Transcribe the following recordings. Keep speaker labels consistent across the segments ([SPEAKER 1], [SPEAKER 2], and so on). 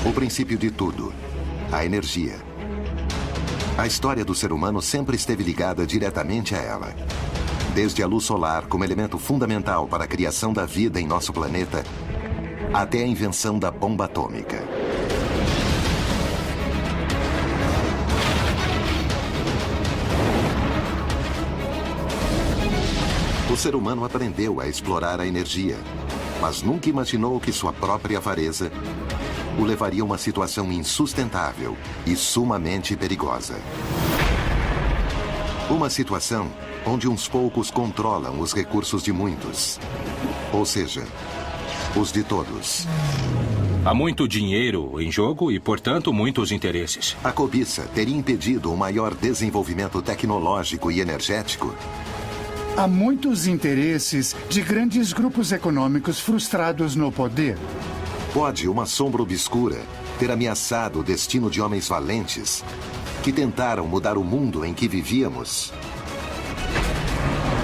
[SPEAKER 1] O princípio de tudo, a energia. A história do ser humano sempre esteve ligada diretamente a ela. Desde a luz solar como elemento fundamental para a criação da vida em nosso planeta, até a invenção da bomba atômica. O ser humano aprendeu a explorar a energia, mas nunca imaginou que sua própria avareza o levaria a uma situação insustentável e sumamente perigosa. Uma situação onde uns poucos controlam os recursos de muitos, ou seja, os de todos.
[SPEAKER 2] Há muito dinheiro em jogo e, portanto, muitos interesses.
[SPEAKER 1] A cobiça teria impedido o maior desenvolvimento tecnológico e energético.
[SPEAKER 3] Há muitos interesses de grandes grupos econômicos frustrados no poder.
[SPEAKER 1] Pode uma sombra obscura ter ameaçado o destino de homens valentes que tentaram mudar o mundo em que vivíamos?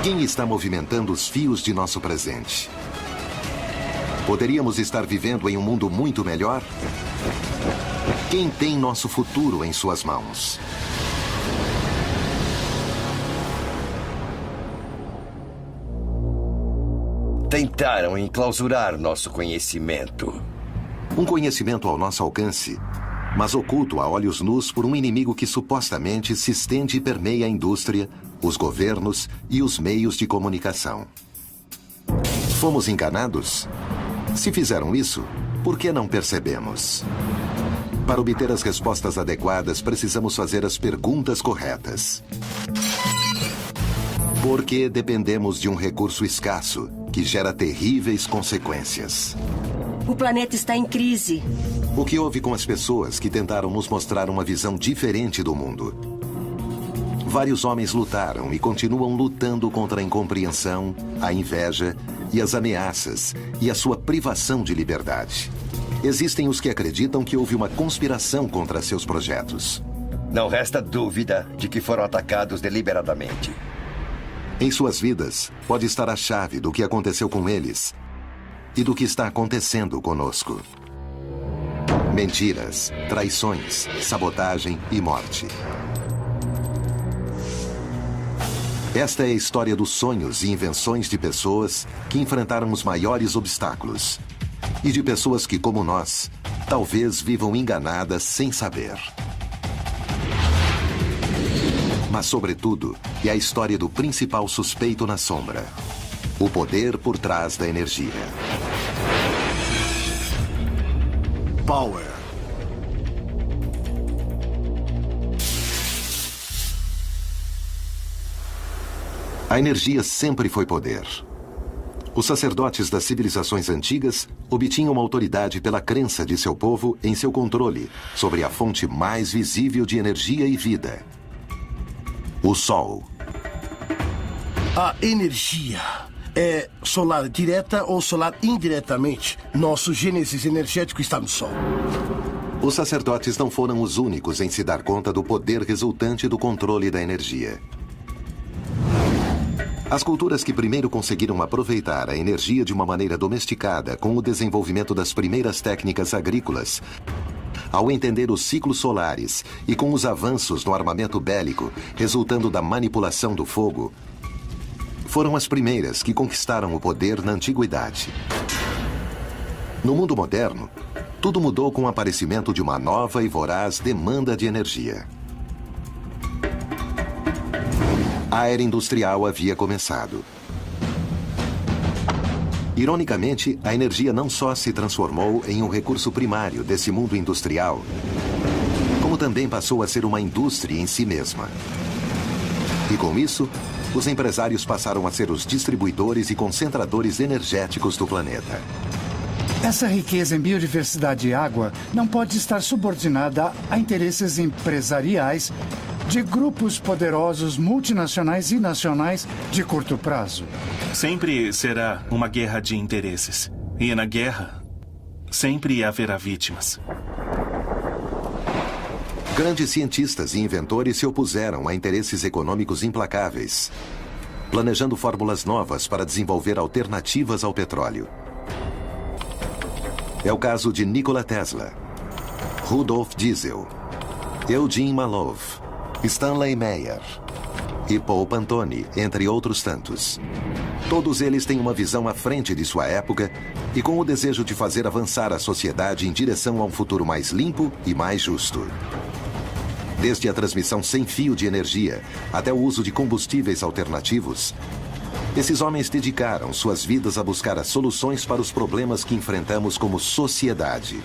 [SPEAKER 1] Quem está movimentando os fios de nosso presente? Poderíamos estar vivendo em um mundo muito melhor? Quem tem nosso futuro em suas mãos?
[SPEAKER 4] Tentaram enclausurar nosso conhecimento.
[SPEAKER 1] Um conhecimento ao nosso alcance, mas oculto a olhos nus por um inimigo que supostamente se estende e permeia a indústria, os governos e os meios de comunicação. Fomos enganados? Se fizeram isso, por que não percebemos? Para obter as respostas adequadas, precisamos fazer as perguntas corretas. Por que dependemos de um recurso escasso que gera terríveis consequências?
[SPEAKER 5] O planeta está em crise.
[SPEAKER 1] O que houve com as pessoas que tentaram nos mostrar uma visão diferente do mundo? Vários homens lutaram e continuam lutando contra a incompreensão, a inveja e as ameaças e a sua privação de liberdade. Existem os que acreditam que houve uma conspiração contra seus projetos.
[SPEAKER 4] Não resta dúvida de que foram atacados deliberadamente.
[SPEAKER 1] Em suas vidas, pode estar a chave do que aconteceu com eles e do que está acontecendo conosco. Mentiras, traições, sabotagem e morte. Esta é a história dos sonhos e invenções de pessoas que enfrentaram os maiores obstáculos. E de pessoas que, como nós, talvez vivam enganadas sem saber. Mas, sobretudo, é a história do principal suspeito na sombra. O poder por trás da energia.
[SPEAKER 6] Power.
[SPEAKER 1] A energia sempre foi poder. Os sacerdotes das civilizações antigas obtinham autoridade pela crença de seu povo em seu controle sobre a fonte mais visível de energia e vida: o Sol.
[SPEAKER 6] A energia é solar direta ou solar indiretamente. Nosso gênesis energético está no Sol.
[SPEAKER 1] Os sacerdotes não foram os únicos em se dar conta do poder resultante do controle da energia. As culturas que primeiro conseguiram aproveitar a energia de uma maneira domesticada com o desenvolvimento das primeiras técnicas agrícolas, ao entender os ciclos solares e com os avanços no armamento bélico resultando da manipulação do fogo, foram as primeiras que conquistaram o poder na antiguidade. No mundo moderno, tudo mudou com o aparecimento de uma nova e voraz demanda de energia. A era industrial havia começado. Ironicamente, a energia não só se transformou em um recurso primário desse mundo industrial, como também passou a ser uma indústria em si mesma. E com isso, os empresários passaram a ser os distribuidores e concentradores energéticos do planeta.
[SPEAKER 3] Essa riqueza em biodiversidade e água não pode estar subordinada a interesses empresariais de grupos poderosos multinacionais e nacionais de curto prazo.
[SPEAKER 7] Sempre será uma guerra de interesses. E na guerra, sempre haverá vítimas.
[SPEAKER 1] Grandes cientistas e inventores se opuseram a interesses econômicos implacáveis, planejando fórmulas novas para desenvolver alternativas ao petróleo. É o caso de Nikola Tesla. Rudolf Diesel, Eugene Malov, Stanley Meyer e Paul Pantone, entre outros tantos. Todos eles têm uma visão à frente de sua época e com o desejo de fazer avançar a sociedade em direção a um futuro mais limpo e mais justo. Desde a transmissão sem fio de energia até o uso de combustíveis alternativos, esses homens dedicaram suas vidas a buscar as soluções para os problemas que enfrentamos como sociedade.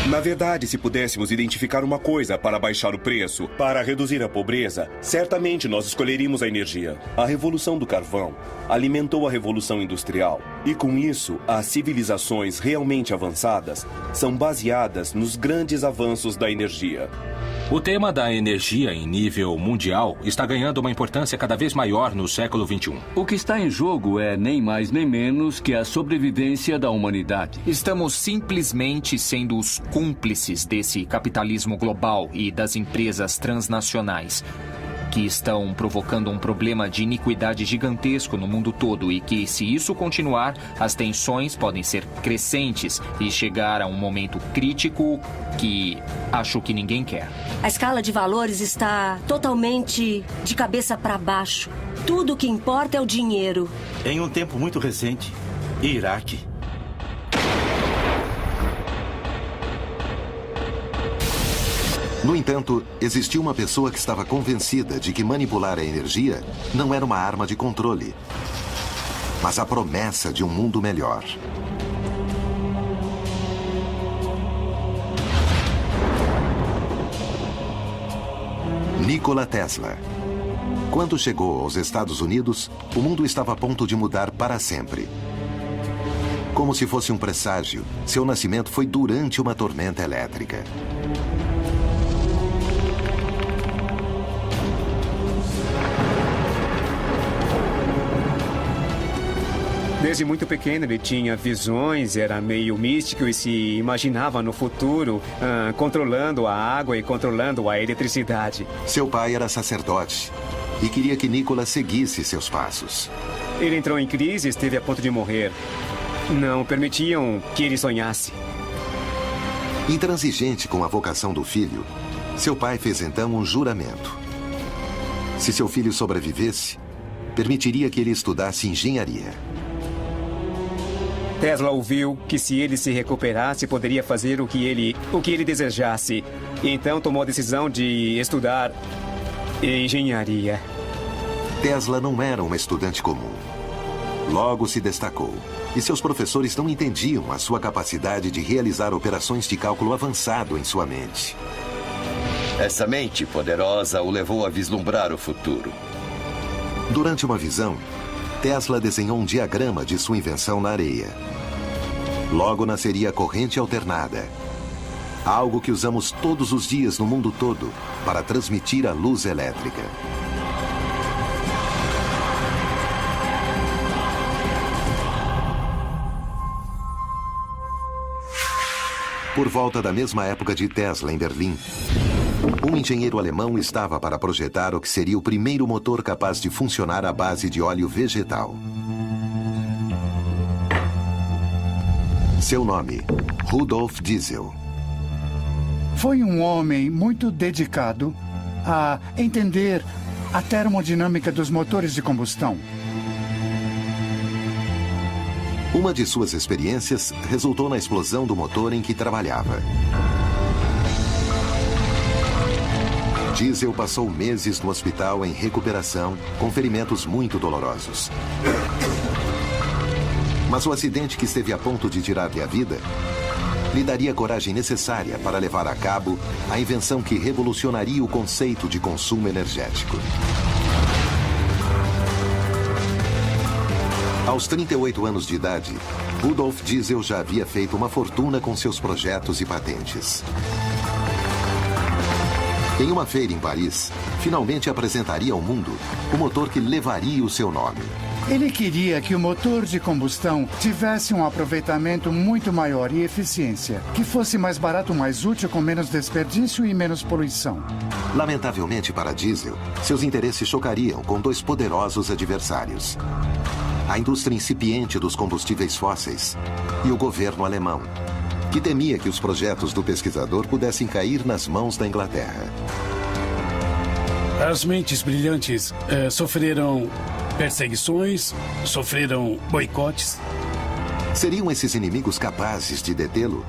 [SPEAKER 8] Na verdade, se pudéssemos identificar uma coisa para baixar o preço, para reduzir a pobreza, certamente nós escolheríamos a energia. A Revolução do Carvão alimentou a Revolução Industrial. E com isso, as civilizações realmente avançadas são baseadas nos grandes avanços da energia.
[SPEAKER 2] O tema da energia em nível mundial está ganhando uma importância cada vez maior no século XXI.
[SPEAKER 9] O que está em jogo é nem mais nem menos que a sobrevivência da humanidade.
[SPEAKER 10] Estamos simplesmente sendo os cúmplices desse capitalismo global e das empresas transnacionais, que estão provocando um problema de iniquidade gigantesco no mundo todo e que, se isso continuar, as tensões podem ser crescentes e chegar a um momento crítico que acho que ninguém quer.
[SPEAKER 5] A escala de valores está totalmente de cabeça para baixo. Tudo o que importa é o dinheiro.
[SPEAKER 11] Em um tempo muito recente, Iraque.
[SPEAKER 1] No entanto, existia uma pessoa que estava convencida de que manipular a energia não era uma arma de controle, mas a promessa de um mundo melhor. Nikola Tesla. Quando chegou aos Estados Unidos, o mundo estava a ponto de mudar para sempre. Como se fosse um presságio, seu nascimento foi durante uma tormenta elétrica.
[SPEAKER 12] Desde muito pequeno ele tinha visões, era meio místico e se imaginava no futuro controlando a água e controlando a eletricidade.
[SPEAKER 1] Seu pai era sacerdote e queria que Nikola seguisse seus passos.
[SPEAKER 12] Ele entrou em crise e esteve a ponto de morrer. Não permitiam que ele sonhasse.
[SPEAKER 1] Intransigente com a vocação do filho, seu pai fez então um juramento. Se seu filho sobrevivesse, permitiria que ele estudasse engenharia.
[SPEAKER 12] Tesla ouviu que se ele se recuperasse, poderia fazer o que ele desejasse. E então tomou a decisão de estudar engenharia.
[SPEAKER 1] Tesla não era um estudante comum. Logo se destacou. E seus professores não entendiam a sua capacidade de realizar operações de cálculo avançado em sua mente.
[SPEAKER 4] Essa mente poderosa o levou a vislumbrar o futuro.
[SPEAKER 1] Durante uma visão, Tesla desenhou um diagrama de sua invenção na areia. Logo nasceria a corrente alternada, algo que usamos todos os dias no mundo todo para transmitir a luz elétrica. Por volta da mesma época de Tesla em Berlim, um engenheiro alemão estava para projetar o que seria o primeiro motor capaz de funcionar à base de óleo vegetal. Seu nome, Rudolf Diesel.
[SPEAKER 3] Foi um homem muito dedicado a entender a termodinâmica dos motores de combustão.
[SPEAKER 1] Uma de suas experiências resultou na explosão do motor em que trabalhava. Diesel passou meses no hospital em recuperação, com ferimentos muito dolorosos. Mas o acidente que esteve a ponto de tirar-lhe a vida lhe daria a coragem necessária para levar a cabo a invenção que revolucionaria o conceito de consumo energético. Aos 38 anos de idade, Rudolf Diesel já havia feito uma fortuna com seus projetos e patentes. Em uma feira em Paris, finalmente apresentaria ao mundo o motor que levaria o seu nome.
[SPEAKER 3] Ele queria que o motor de combustão tivesse um aproveitamento muito maior e eficiência, que fosse mais barato, mais útil, com menos desperdício e menos poluição.
[SPEAKER 1] Lamentavelmente para Diesel, seus interesses chocariam com dois poderosos adversários: a indústria incipiente dos combustíveis fósseis e o governo alemão, que temia que os projetos do pesquisador pudessem cair nas mãos da Inglaterra.
[SPEAKER 13] As mentes brilhantes sofreram perseguições, sofreram boicotes.
[SPEAKER 1] Seriam esses inimigos capazes de detê-lo?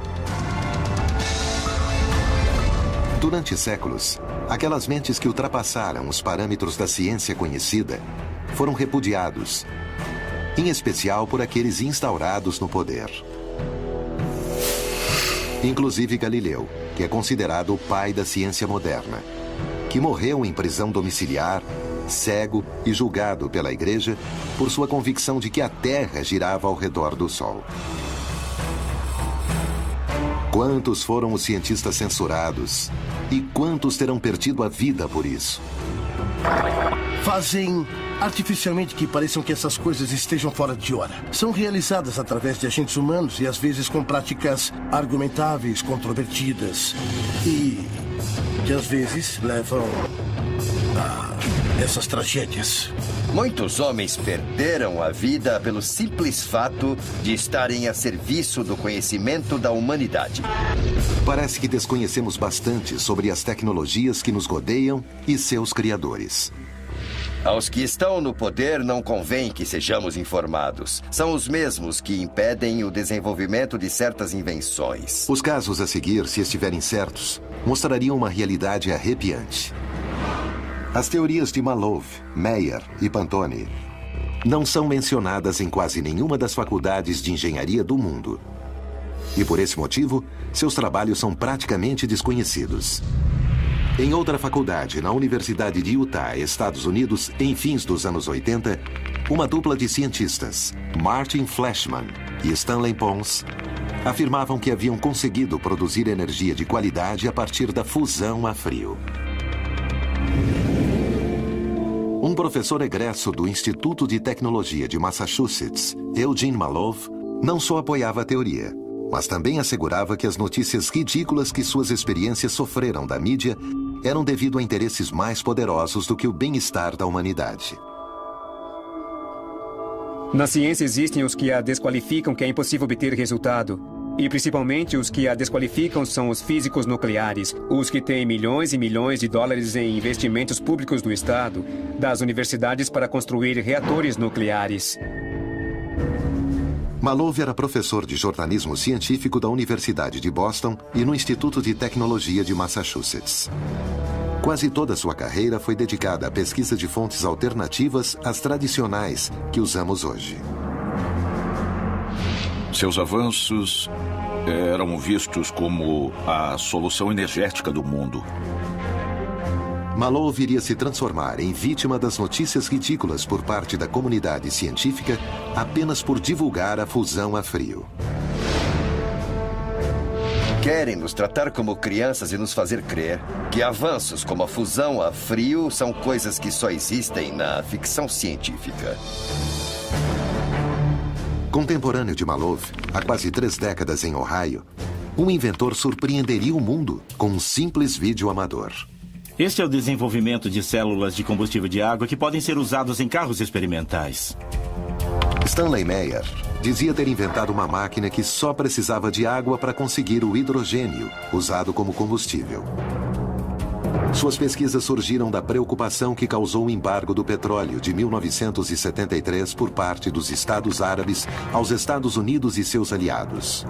[SPEAKER 1] Durante séculos, aquelas mentes que ultrapassaram os parâmetros da ciência conhecida foram repudiados, em especial por aqueles instaurados no poder. Inclusive Galileu, que é considerado o pai da ciência moderna, que morreu em prisão domiciliar, cego e julgado pela Igreja por sua convicção de que a Terra girava ao redor do Sol. Quantos foram os cientistas censurados? E quantos terão perdido a vida por isso?
[SPEAKER 6] Fazem artificialmente que pareçam que essas coisas estejam fora de hora. São realizadas através de agentes humanos e às vezes com práticas argumentáveis, controvertidas. E que às vezes levam a essas tragédias.
[SPEAKER 4] Muitos homens perderam a vida pelo simples fato de estarem a serviço do conhecimento da humanidade.
[SPEAKER 1] Parece que desconhecemos bastante sobre as tecnologias que nos rodeiam e seus criadores.
[SPEAKER 4] Aos que estão no poder não convém que sejamos informados. São os mesmos que impedem o desenvolvimento de certas invenções.
[SPEAKER 1] Os casos a seguir, se estiverem certos, mostrariam uma realidade arrepiante. As teorias de Malov, Meyer e Pantone não são mencionadas em quase nenhuma das faculdades de engenharia do mundo. E por esse motivo, seus trabalhos são praticamente desconhecidos. Em outra faculdade, na Universidade de Utah, Estados Unidos, em fins dos anos 80, uma dupla de cientistas, Martin Fleischmann e Stanley Pons, afirmavam que haviam conseguido produzir energia de qualidade a partir da fusão a frio. Um professor egresso do Instituto de Tecnologia de Massachusetts, Eugene Malov, não só apoiava a teoria, mas também assegurava que as notícias ridículas que suas experiências sofreram da mídia eram devido a interesses mais poderosos do que o bem-estar da humanidade.
[SPEAKER 12] Na ciência existem os que a desqualificam que é impossível obter resultado. E principalmente os que a desqualificam são os físicos nucleares, os que têm milhões e milhões de dólares em investimentos públicos do Estado, das universidades para construir reatores nucleares.
[SPEAKER 1] Malov era professor de jornalismo científico da Universidade de Boston e no Instituto de Tecnologia de Massachusetts. Quase toda sua carreira foi dedicada à pesquisa de fontes alternativas às tradicionais que usamos hoje.
[SPEAKER 14] Seus avanços eram vistos como a solução energética do mundo.
[SPEAKER 1] Malov iria se transformar em vítima das notícias ridículas por parte da comunidade científica apenas por divulgar a fusão a frio.
[SPEAKER 4] Querem nos tratar como crianças e nos fazer crer que avanços como a fusão a frio são coisas que só existem na ficção científica.
[SPEAKER 1] Contemporâneo de Malov, há quase 3 décadas em Ohio, um inventor surpreenderia o mundo com um simples vídeo amador.
[SPEAKER 11] Este é o desenvolvimento de células de combustível de água que podem ser usados em carros experimentais.
[SPEAKER 1] Stanley Meyer dizia ter inventado uma máquina que só precisava de água para conseguir o hidrogênio, usado como combustível. Suas pesquisas surgiram da preocupação que causou o embargo do petróleo de 1973 por parte dos Estados Árabes aos Estados Unidos e seus aliados.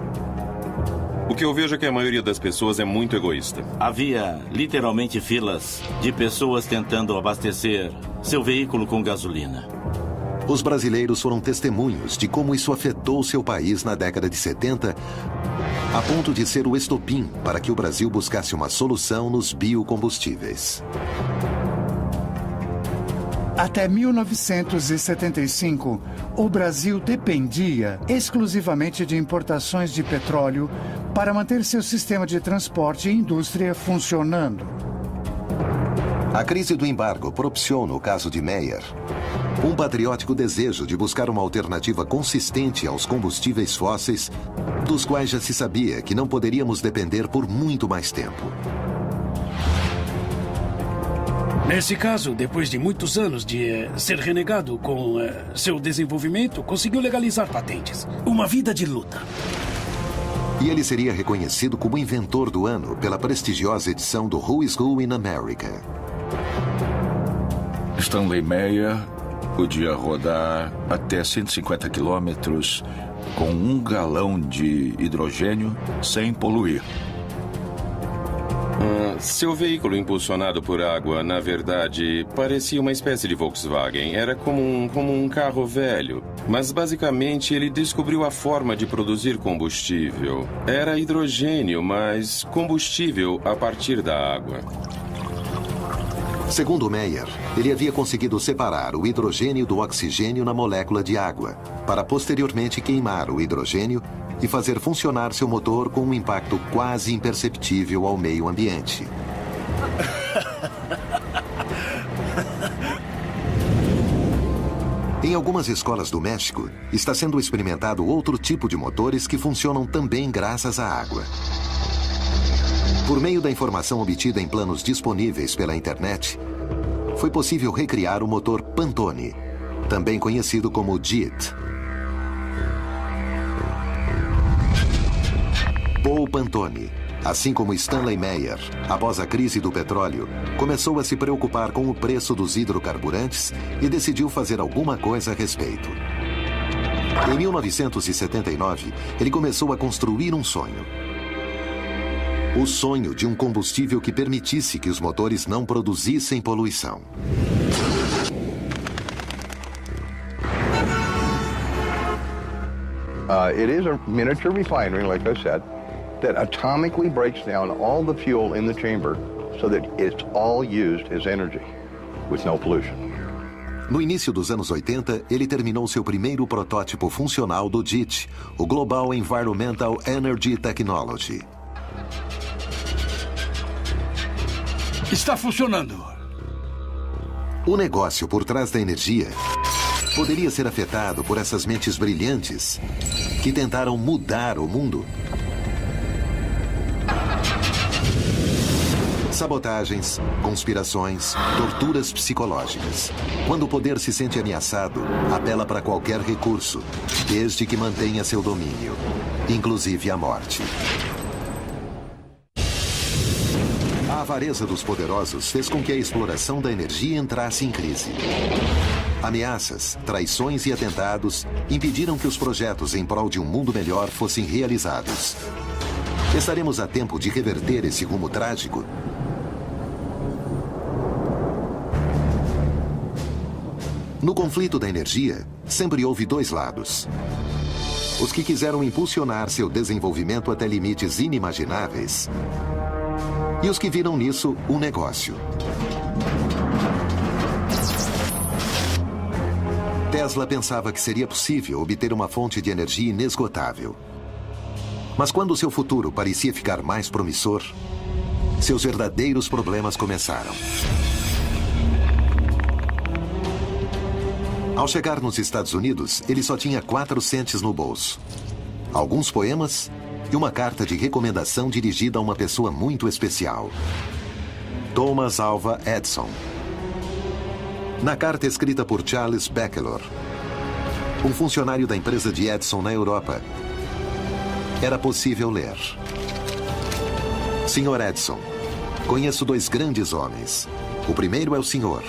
[SPEAKER 8] O que eu vejo é que a maioria das pessoas é muito egoísta.
[SPEAKER 11] Havia literalmente filas de pessoas tentando abastecer seu veículo com gasolina.
[SPEAKER 1] Os brasileiros foram testemunhos de como isso afetou seu país na década de 70, a ponto de ser o estopim para que o Brasil buscasse uma solução nos biocombustíveis.
[SPEAKER 3] Até 1975, o Brasil dependia exclusivamente de importações de petróleo para manter seu sistema de transporte e indústria funcionando.
[SPEAKER 1] A crise do embargo propiciou, no caso de Meyer, um patriótico desejo de buscar uma alternativa consistente aos combustíveis fósseis, dos quais já se sabia que não poderíamos depender por muito mais tempo.
[SPEAKER 13] Nesse caso, depois de muitos anos de ser renegado com seu desenvolvimento, conseguiu legalizar patentes. Uma vida de luta.
[SPEAKER 1] E ele seria reconhecido como inventor do ano pela prestigiosa edição do Who is Who in America.
[SPEAKER 14] Stanley Meyer podia rodar até 150 quilômetros com 1 galão de hidrogênio sem poluir.
[SPEAKER 15] Seu veículo impulsionado por água, na verdade, parecia uma espécie de Volkswagen. Era como um carro velho. Mas, basicamente, ele descobriu a forma de produzir combustível. Era hidrogênio, mas combustível a partir da água.
[SPEAKER 1] Segundo Meyer, ele havia conseguido separar o hidrogênio do oxigênio na molécula de água, para posteriormente queimar o hidrogênio e fazer funcionar seu motor com um impacto quase imperceptível ao meio ambiente. Em algumas escolas do México, está sendo experimentado outro tipo de motores que funcionam também graças à água. Por meio da informação obtida em planos disponíveis pela internet, foi possível recriar o motor Pantone, também conhecido como JIT. Paul Pantone, assim como Stanley Meyer, após a crise do petróleo, começou a se preocupar com o preço dos hidrocarburantes e decidiu fazer alguma coisa a respeito. Em 1979, ele começou a construir um sonho. O sonho de um combustível que permitisse que os motores não produzissem poluição.
[SPEAKER 16] It is a miniature refinery, like I said, that atomically breaks down all the fuel in the chamber so that it's all used as energy, with no pollution.
[SPEAKER 1] No início dos anos 80, ele terminou seu primeiro protótipo funcional do JIT, o Global Environmental Energy Technology.
[SPEAKER 13] Está funcionando.
[SPEAKER 1] O negócio por trás da energia poderia ser afetado por essas mentes brilhantes que tentaram mudar o mundo. Sabotagens, conspirações, torturas psicológicas. Quando o poder se sente ameaçado, apela para qualquer recurso, desde que mantenha seu domínio, inclusive a morte. A avareza dos poderosos fez com que a exploração da energia entrasse em crise. Ameaças, traições e atentados impediram que os projetos em prol de um mundo melhor fossem realizados. Estaremos a tempo de reverter esse rumo trágico? No conflito da energia, sempre houve dois lados. Os que quiseram impulsionar seu desenvolvimento até limites inimagináveis e os que viram nisso um negócio. Tesla pensava que seria possível obter uma fonte de energia inesgotável. Mas quando seu futuro parecia ficar mais promissor, seus verdadeiros problemas começaram. Ao chegar nos Estados Unidos, ele só tinha 4 centes no bolso, alguns poemas e uma carta de recomendação dirigida a uma pessoa muito especial, Thomas Alva Edison. Na carta escrita por Charles Bacheller, um funcionário da empresa de Edison na Europa, era possível ler: Senhor Edison, conheço 2 grandes homens. O primeiro é o senhor.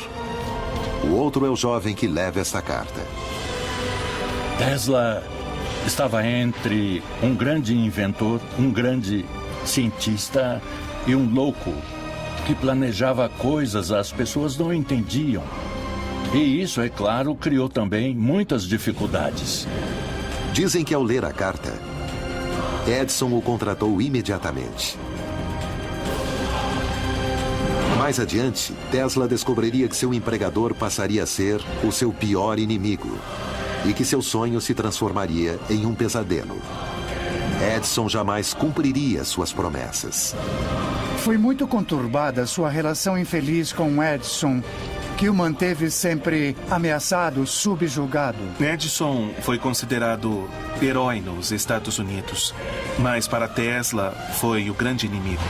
[SPEAKER 1] O outro é o jovem que leva esta carta.
[SPEAKER 17] Tesla estava entre um grande inventor, um grande cientista e um louco que planejava coisas as pessoas não entendiam. E isso, é claro, criou também muitas dificuldades.
[SPEAKER 1] Dizem que ao ler a carta, Edison o contratou imediatamente. Mais adiante, Tesla descobriria que seu empregador passaria a ser o seu pior inimigo e que seu sonho se transformaria em um pesadelo. Edison jamais cumpriria suas promessas.
[SPEAKER 3] Foi muito conturbada sua relação infeliz com Edison, que o manteve sempre ameaçado, subjugado.
[SPEAKER 7] Edison foi considerado herói nos Estados Unidos, mas para Tesla foi o grande inimigo.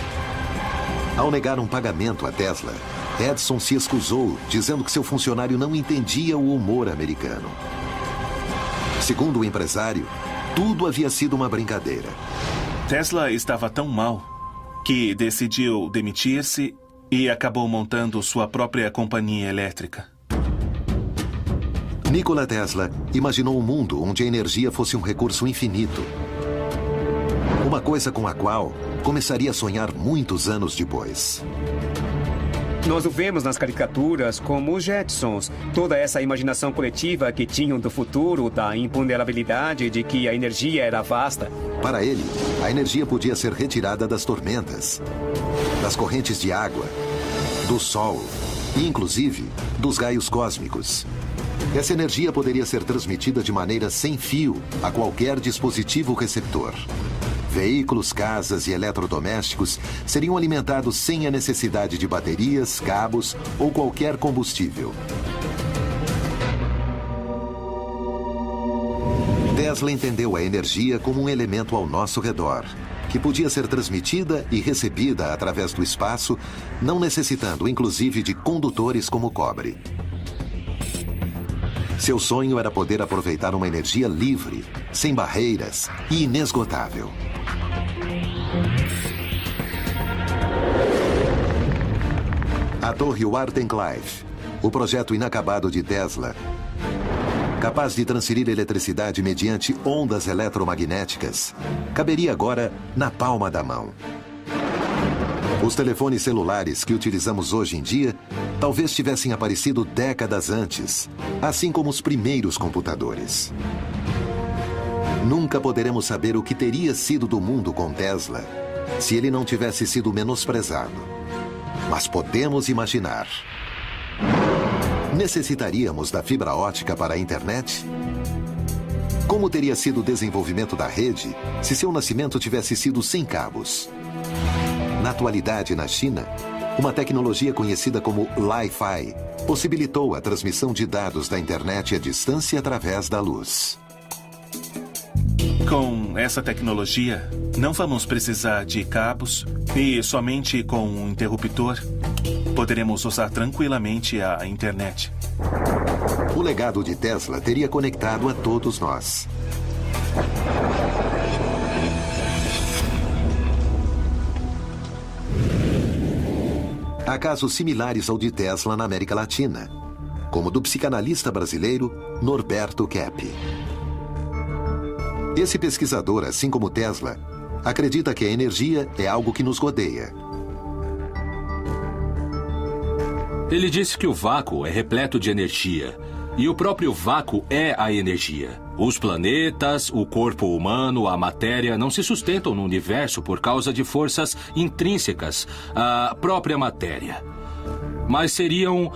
[SPEAKER 1] Ao negar um pagamento a Tesla, Edison se excusou, dizendo que seu funcionário não entendia o humor americano. Segundo o empresário, tudo havia sido uma brincadeira.
[SPEAKER 7] Tesla estava tão mal que decidiu demitir-se e acabou montando sua própria companhia elétrica.
[SPEAKER 1] Nikola Tesla imaginou um mundo onde a energia fosse um recurso infinito. Uma coisa com a qual começaria a sonhar muitos anos depois.
[SPEAKER 12] Nós o vemos nas caricaturas como os Jetsons. Toda essa imaginação coletiva que tinham do futuro, da imponderabilidade de que a energia era vasta.
[SPEAKER 1] Para ele, a energia podia ser retirada das tormentas, das correntes de água, do sol e, inclusive, dos raios cósmicos. Essa energia poderia ser transmitida de maneira sem fio a qualquer dispositivo receptor. Veículos, casas e eletrodomésticos seriam alimentados sem a necessidade de baterias, cabos ou qualquer combustível. Tesla entendeu a energia como um elemento ao nosso redor, que podia ser transmitida e recebida através do espaço, não necessitando, inclusive, de condutores como o cobre. Seu sonho era poder aproveitar uma energia livre, sem barreiras e inesgotável. A torre Wardenclyffe, o projeto inacabado de Tesla, capaz de transferir eletricidade mediante ondas eletromagnéticas, caberia agora na palma da mão. Os telefones celulares que utilizamos hoje em dia talvez tivessem aparecido décadas antes, assim como os primeiros computadores. Nunca poderemos saber o que teria sido do mundo com Tesla se ele não tivesse sido menosprezado. Mas podemos imaginar. Necessitaríamos da fibra ótica para a internet? Como teria sido o desenvolvimento da rede se seu nascimento tivesse sido sem cabos? Na atualidade, na China, uma tecnologia conhecida como Li-Fi possibilitou a transmissão de dados da internet à distância através da luz.
[SPEAKER 7] Com essa tecnologia, não vamos precisar de cabos e somente com um interruptor poderemos usar tranquilamente a internet.
[SPEAKER 1] O legado de Tesla teria conectado a todos nós. Há casos similares ao de Tesla na América Latina, como do psicanalista brasileiro Norberto Kepp. Esse pesquisador, assim como Tesla, acredita que a energia é algo que nos rodeia.
[SPEAKER 2] Ele disse que o vácuo é repleto de energia. E o próprio vácuo é a energia. Os planetas, o corpo humano, a matéria não se sustentam no universo por causa de forças intrínsecas à própria matéria. Mas seriam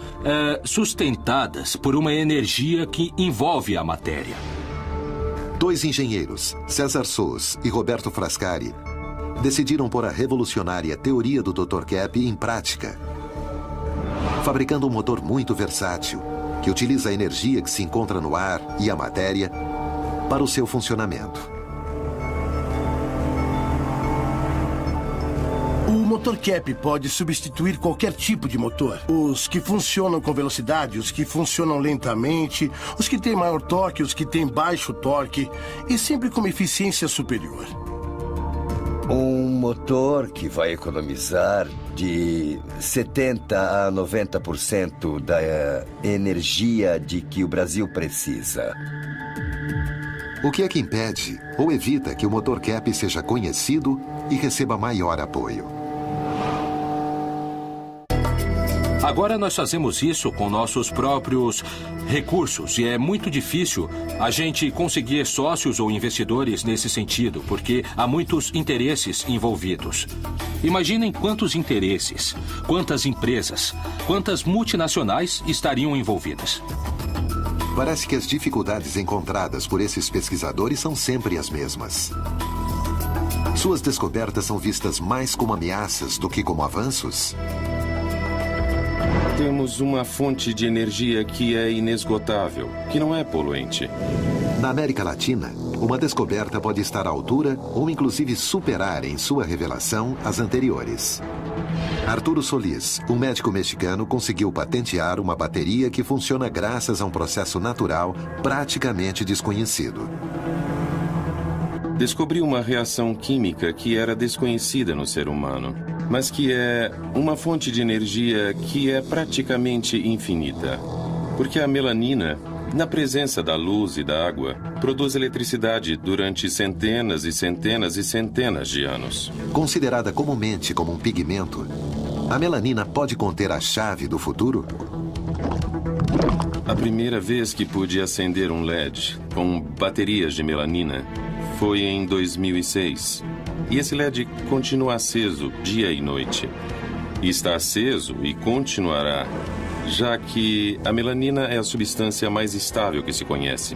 [SPEAKER 2] sustentadas por uma energia que envolve a matéria.
[SPEAKER 1] Dois engenheiros, César Sous e Roberto Frascari, decidiram pôr a revolucionária teoria do Dr. Kepp em prática, fabricando um motor muito versátil, que utiliza a energia que se encontra no ar e a matéria para o seu funcionamento.
[SPEAKER 6] O motor Kepp pode substituir qualquer tipo de motor. Os que funcionam com velocidade, os que funcionam lentamente, os que têm maior torque, os que têm baixo torque, e sempre com uma eficiência superior.
[SPEAKER 4] Um motor que vai economizar de 70% a 90% da energia de que o Brasil precisa.
[SPEAKER 1] O que é que impede ou evita que o motor Kepp seja conhecido e receba maior apoio?
[SPEAKER 2] Agora nós fazemos isso com nossos próprios recursos e é muito difícil a gente conseguir sócios ou investidores nesse sentido, porque há muitos interesses envolvidos. Imaginem quantos interesses, quantas empresas, quantas multinacionais estariam envolvidas.
[SPEAKER 1] Parece que as dificuldades encontradas por esses pesquisadores são sempre as mesmas. Suas descobertas são vistas mais como ameaças do que como avanços?
[SPEAKER 15] Temos uma fonte de energia que é inesgotável, que não é poluente.
[SPEAKER 1] Na América Latina, uma descoberta pode estar à altura ou inclusive superar em sua revelação as anteriores. Arturo Solís, um médico mexicano, conseguiu patentear uma bateria que funciona graças a um processo natural praticamente desconhecido.
[SPEAKER 15] descobriu uma reação química que era desconhecida no ser humano, mas que é uma fonte de energia que é praticamente infinita. Porque a melanina, na presença da luz e da água, produz eletricidade durante centenas e centenas e centenas de anos.
[SPEAKER 1] Considerada comumente como um pigmento, a melanina pode conter a chave do futuro?
[SPEAKER 15] A primeira vez que pude acender um LED com baterias de melanina foi em 2006. E esse LED continua aceso dia e noite. E está aceso e continuará, já que a melanina é a substância mais estável que se conhece.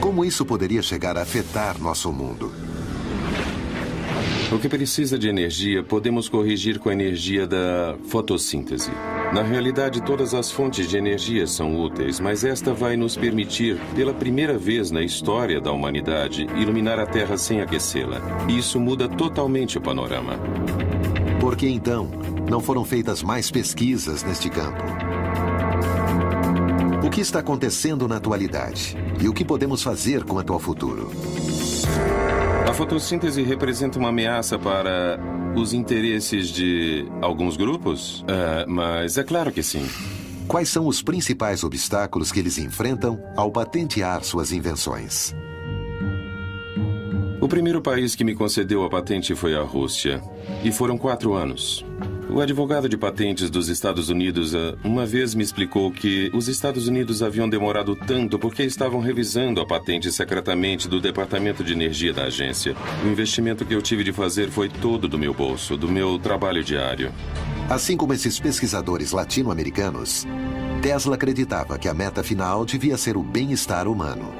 [SPEAKER 1] Como isso poderia chegar a afetar nosso mundo?
[SPEAKER 15] O que precisa de energia, podemos corrigir com a energia da fotossíntese. Na realidade, todas as fontes de energia são úteis, mas esta vai nos permitir, pela primeira vez na história da humanidade, iluminar a Terra sem aquecê-la. E isso muda totalmente o panorama.
[SPEAKER 1] Por que, então, não foram feitas mais pesquisas neste campo? O que está acontecendo na atualidade? E o que podemos fazer quanto ao futuro?
[SPEAKER 15] A fotossíntese representa uma ameaça para os interesses de alguns grupos? Mas é claro que sim.
[SPEAKER 1] Quais são os principais obstáculos que eles enfrentam ao patentear suas invenções?
[SPEAKER 15] O primeiro país que me concedeu a patente foi a Rússia. E foram 4 anos. O advogado de patentes dos Estados Unidos uma vez me explicou que os Estados Unidos haviam demorado tanto porque estavam revisando a patente secretamente do Departamento de Energia da agência. O investimento que eu tive de fazer foi todo do meu bolso, do meu trabalho diário.
[SPEAKER 1] Assim como esses pesquisadores latino-americanos, Tesla acreditava que a meta final devia ser o bem-estar humano.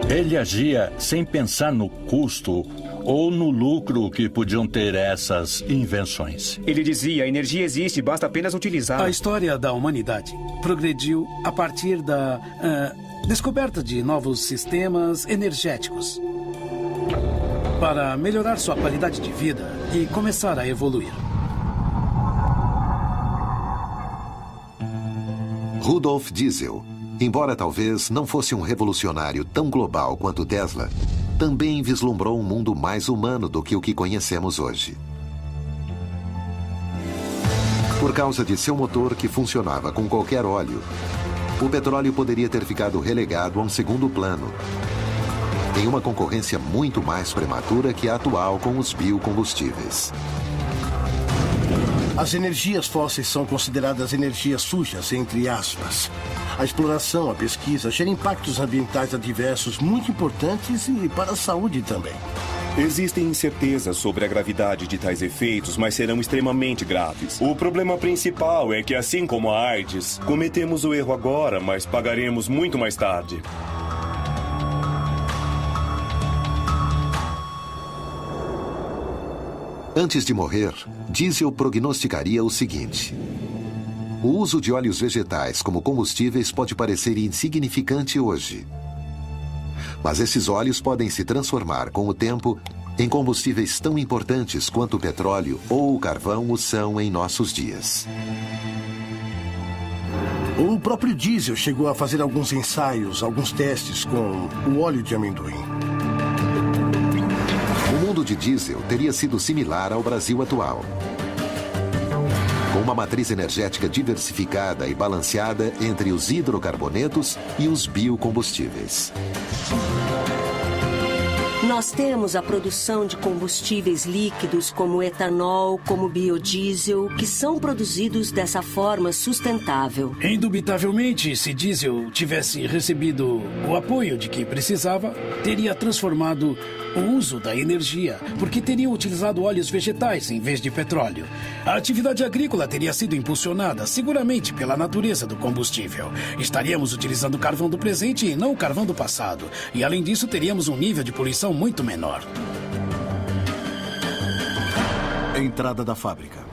[SPEAKER 17] Ele agia sem pensar no custo ou no lucro que podiam ter essas invenções.
[SPEAKER 12] Ele dizia, a energia existe, basta apenas utilizá-la.
[SPEAKER 13] A história da humanidade progrediu a partir da descoberta de novos sistemas energéticos para melhorar sua qualidade de vida e começar a evoluir.
[SPEAKER 1] Rudolf Diesel, embora talvez não fosse um revolucionário tão global quanto Tesla, também vislumbrou um mundo mais humano do que o que conhecemos hoje. Por causa de seu motor que funcionava com qualquer óleo, o petróleo poderia ter ficado relegado a um segundo plano, em uma concorrência muito mais prematura que a atual com os biocombustíveis.
[SPEAKER 6] As energias fósseis são consideradas energias sujas, entre aspas. A exploração, a pesquisa, geram impactos ambientais adversos muito importantes e para a saúde também.
[SPEAKER 8] Existem incertezas sobre a gravidade de tais efeitos, mas serão extremamente graves. O problema principal é que, assim como a AIDS, cometemos o erro agora, mas pagaremos muito mais tarde.
[SPEAKER 1] Antes de morrer, Diesel prognosticaria o seguinte: o uso de óleos vegetais como combustíveis pode parecer insignificante hoje. Mas esses óleos podem se transformar com o tempo em combustíveis tão importantes quanto o petróleo ou o carvão o são em nossos dias.
[SPEAKER 6] O próprio Diesel chegou a fazer alguns ensaios, alguns testes com o óleo de amendoim.
[SPEAKER 1] O mundo de diesel teria sido similar ao Brasil atual, com uma matriz energética diversificada e balanceada entre os hidrocarbonetos e os biocombustíveis.
[SPEAKER 5] Nós temos a produção de combustíveis líquidos como etanol, como biodiesel, que são produzidos dessa forma sustentável.
[SPEAKER 13] Indubitavelmente, se diesel tivesse recebido o apoio de quem precisava, teria transformado o uso da energia, porque teriam utilizado óleos vegetais em vez de petróleo. A atividade agrícola teria sido impulsionada seguramente pela natureza do combustível. Estaríamos utilizando o carvão do presente e não o carvão do passado. E além disso, teríamos um nível de poluição muito menor.
[SPEAKER 6] Entrada da fábrica.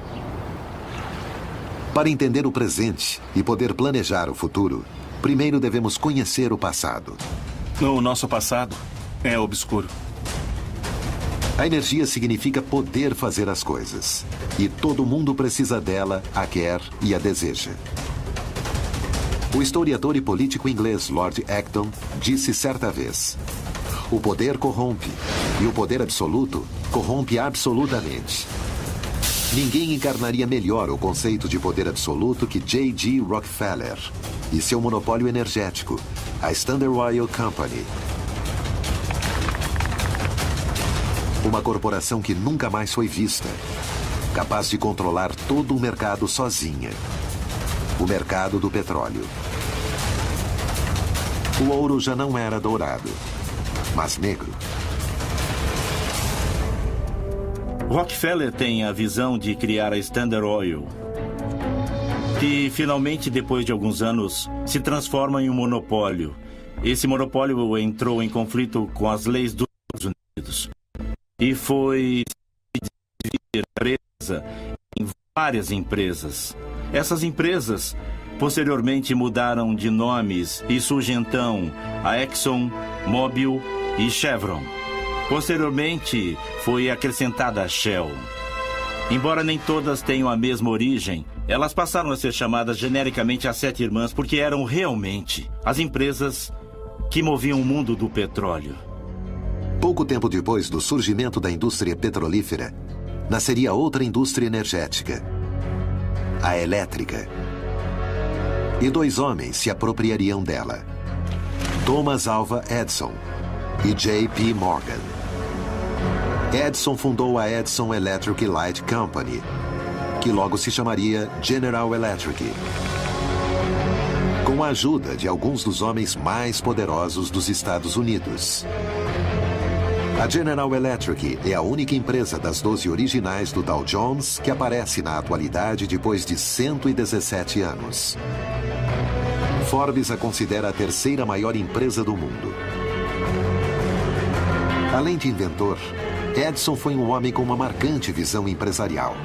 [SPEAKER 1] Para entender o presente e poder planejar o futuro, primeiro devemos conhecer o passado.
[SPEAKER 7] O nosso passado é obscuro.
[SPEAKER 1] A energia significa poder fazer as coisas. E todo mundo precisa dela, a quer e a deseja. O historiador e político inglês Lord Acton disse certa vez: o poder corrompe, E o poder absoluto corrompe absolutamente. Ninguém encarnaria melhor o conceito de poder absoluto que J.G. Rockefeller e seu monopólio energético, a Standard Oil Company. Uma corporação que nunca mais foi vista, capaz de controlar todo o mercado sozinha. O mercado do petróleo. O ouro já não era dourado, mas negro.
[SPEAKER 11] Rockefeller tem a visão de criar a Standard Oil, que finalmente, depois de alguns anos, se transforma em um monopólio. Esse monopólio entrou em conflito com as leis dos Estados Unidos e foi dividir a empresa em várias empresas. Essas empresas posteriormente mudaram de nomes e surge então a Exxon, Mobil e Chevron. Posteriormente, foi acrescentada a Shell. Embora nem todas tenham a mesma origem, elas passaram a ser chamadas genericamente as Sete Irmãs porque eram realmente as empresas que moviam o mundo do petróleo.
[SPEAKER 1] Pouco tempo depois do surgimento da indústria petrolífera, nasceria outra indústria energética, a elétrica. E dois homens se apropriariam dela: Thomas Alva Edison e J.P. Morgan. Edison fundou a Edison Electric Light Company, que logo se chamaria General Electric, com a ajuda de alguns dos homens mais poderosos dos Estados Unidos. A General Electric é a única empresa das 12 originais do Dow Jones que aparece na atualidade depois de 117 anos. Forbes a considera a terceira maior empresa do mundo. Além de inventor, Edison foi um homem com uma marcante visão empresarial.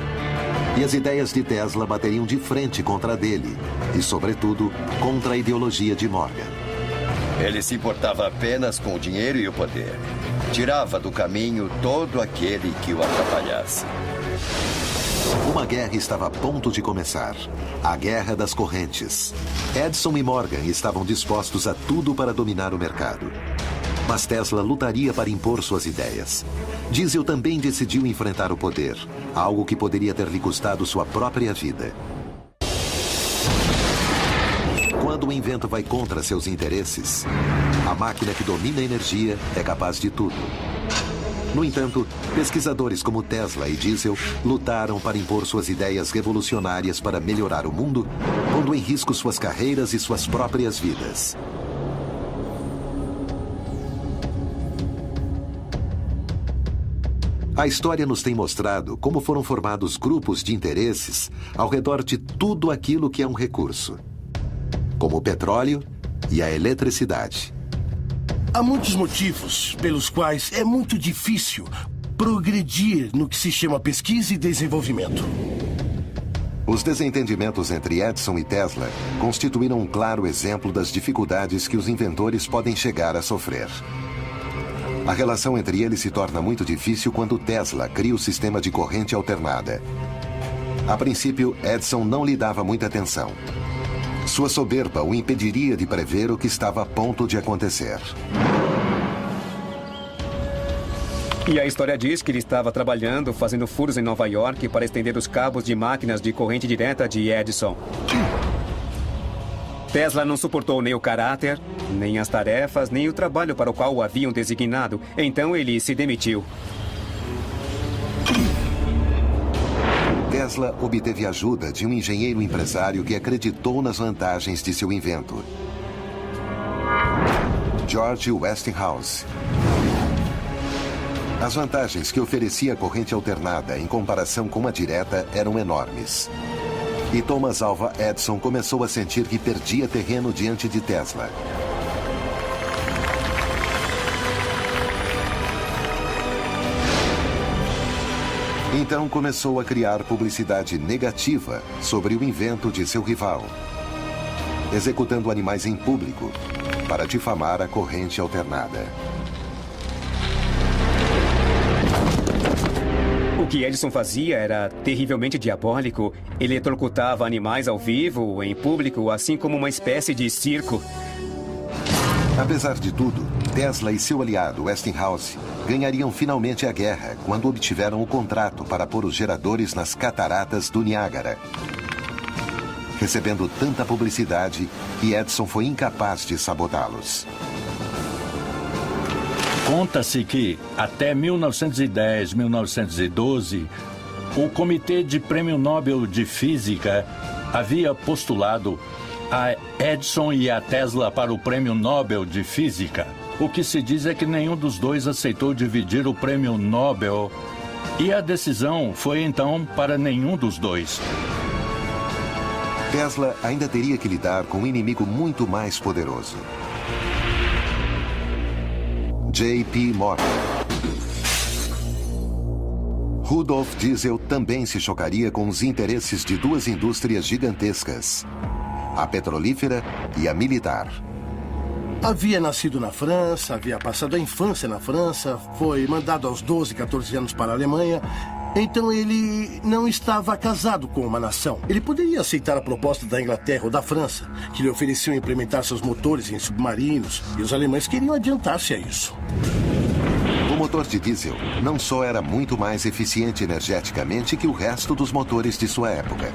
[SPEAKER 1] E as ideias de Tesla bateriam de frente contra a dele, e, sobretudo, contra a ideologia de Morgan.
[SPEAKER 4] Ele se importava apenas com o dinheiro e o poder. Tirava do caminho todo aquele que o atrapalhasse.
[SPEAKER 1] Uma guerra estava a ponto de começar. A Guerra das Correntes. Edison e Morgan estavam dispostos a tudo para dominar o mercado. Mas Tesla lutaria para impor suas ideias. Diesel também decidiu enfrentar o poder, algo que poderia ter lhe custado sua própria vida. Quando o invento vai contra seus interesses, a máquina que domina a energia é capaz de tudo. No entanto, pesquisadores como Tesla e Diesel lutaram para impor suas ideias revolucionárias para melhorar o mundo, pondo em risco suas carreiras e suas próprias vidas. A história nos tem mostrado como foram formados grupos de interesses ao redor de tudo aquilo que é um recurso, como o petróleo e a eletricidade.
[SPEAKER 6] Há muitos motivos pelos quais é muito difícil progredir no que se chama pesquisa e desenvolvimento.
[SPEAKER 1] Os desentendimentos entre Edison e Tesla constituíram um claro exemplo das dificuldades que os inventores podem chegar a sofrer. A relação entre eles se torna muito difícil quando Tesla cria o sistema de corrente alternada. A princípio, Edison não lhe dava muita atenção. Sua soberba o impediria de prever o que estava a ponto de acontecer.
[SPEAKER 12] E a história diz que ele estava trabalhando, fazendo furos em Nova York para estender os cabos de máquinas de corrente direta de Edison. Tesla não suportou nem o caráter, nem as tarefas, nem o trabalho para o qual o haviam designado. Então ele se demitiu.
[SPEAKER 1] Tesla obteve ajuda de um engenheiro empresário que acreditou nas vantagens de seu invento. George Westinghouse. As vantagens que oferecia a corrente alternada em comparação com a direta eram enormes. E Thomas Alva Edison começou a sentir que perdia terreno diante de Tesla. Então começou a criar publicidade negativa sobre o invento de seu rival, executando animais em público para difamar a corrente alternada.
[SPEAKER 12] O que Edison fazia era terrivelmente diabólico. Ele eletrocutava animais ao vivo, em público, assim como uma espécie de circo.
[SPEAKER 1] Apesar de tudo, Tesla e seu aliado Westinghouse ganhariam finalmente a guerra quando obtiveram o contrato para pôr os geradores nas cataratas do Niágara. Recebendo tanta publicidade que Edison foi incapaz de sabotá-los.
[SPEAKER 17] Conta-se que, até 1910, 1912, o Comitê de Prêmio Nobel de Física havia postulado a Edison e a Tesla para o Prêmio Nobel de Física. O que se diz é que nenhum dos dois aceitou dividir o Prêmio Nobel e a decisão foi então para nenhum dos dois.
[SPEAKER 1] Tesla ainda teria que lidar com um inimigo muito mais poderoso. J.P. Morgan. Rudolf Diesel também se chocaria com os interesses de duas indústrias gigantescas, a petrolífera e a militar.
[SPEAKER 6] Havia nascido na França, havia passado a infância na França, foi mandado aos 12, 14 anos para a Alemanha. Então ele não estava casado com uma nação. Ele poderia aceitar a proposta da Inglaterra ou da França, que lhe ofereciam implementar seus motores em submarinos, e os alemães queriam adiantar-se a isso.
[SPEAKER 1] O motor de diesel não só era muito mais eficiente energeticamente que o resto dos motores de sua época.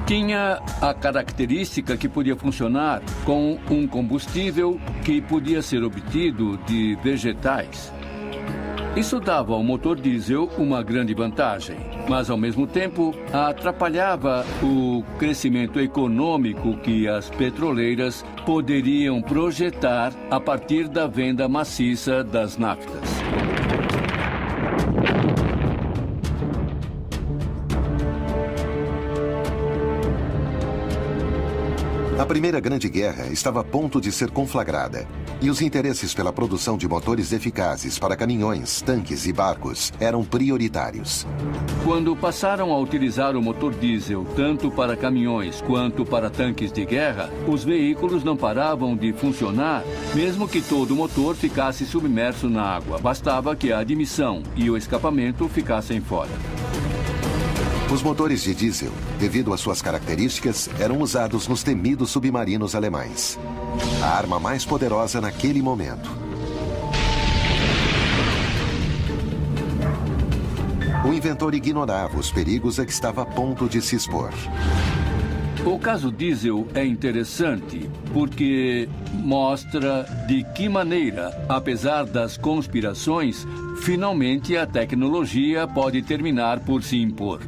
[SPEAKER 9] Tinha a característica que podia funcionar com um combustível que podia ser obtido de vegetais. Isso dava ao motor diesel uma grande vantagem, mas ao mesmo tempo atrapalhava o crescimento econômico que as petroleiras poderiam projetar a partir da venda maciça das naftas.
[SPEAKER 1] A Primeira Grande Guerra estava a ponto de ser conflagrada, e os interesses pela produção de motores eficazes para caminhões, tanques e barcos eram prioritários.
[SPEAKER 9] Quando passaram a utilizar o motor diesel tanto para caminhões quanto para tanques de guerra, os veículos não paravam de funcionar, mesmo que todo o motor ficasse submerso na água. Bastava que a admissão e o escapamento ficassem fora.
[SPEAKER 1] Os motores de diesel, devido às suas características, eram usados nos temidos submarinos alemães. A arma mais poderosa naquele momento. O inventor ignorava os perigos a que estava a ponto de se expor.
[SPEAKER 9] O caso diesel é interessante porque mostra de que maneira, apesar das conspirações, finalmente a tecnologia pode terminar por se impor.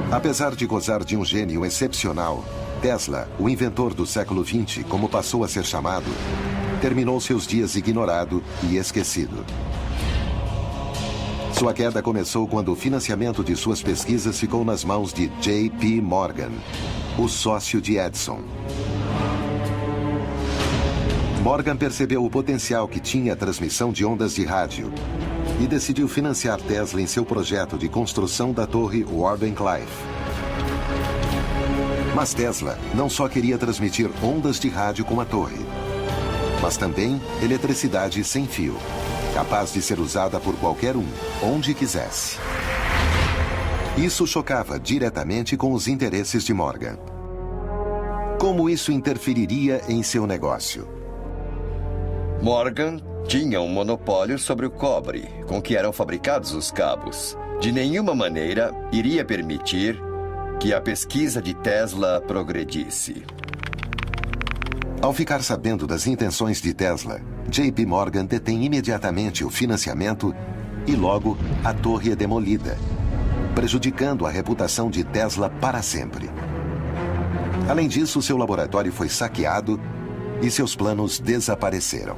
[SPEAKER 1] Apesar de gozar de um gênio excepcional, Tesla, o inventor do século XX, como passou a ser chamado, terminou seus dias ignorado e esquecido. Sua queda começou quando o financiamento de suas pesquisas ficou nas mãos de J.P. Morgan, o sócio de Edison. Morgan percebeu o potencial que tinha a transmissão de ondas de rádio e decidiu financiar Tesla em seu projeto de construção da torre Wardenclyffe. Mas Tesla não só queria transmitir ondas de rádio com a torre, mas também eletricidade sem fio, capaz de ser usada por qualquer um, onde quisesse. Isso chocava diretamente com os interesses de Morgan. Como isso interferiria em seu negócio?
[SPEAKER 4] Morgan tinha um monopólio sobre o cobre com que eram fabricados os cabos. De nenhuma maneira iria permitir que a pesquisa de Tesla progredisse.
[SPEAKER 1] Ao ficar sabendo das intenções de Tesla, J.P. Morgan detém imediatamente o financiamento e logo a torre é demolida, prejudicando a reputação de Tesla para sempre. Além disso, seu laboratório foi saqueado e seus planos desapareceram.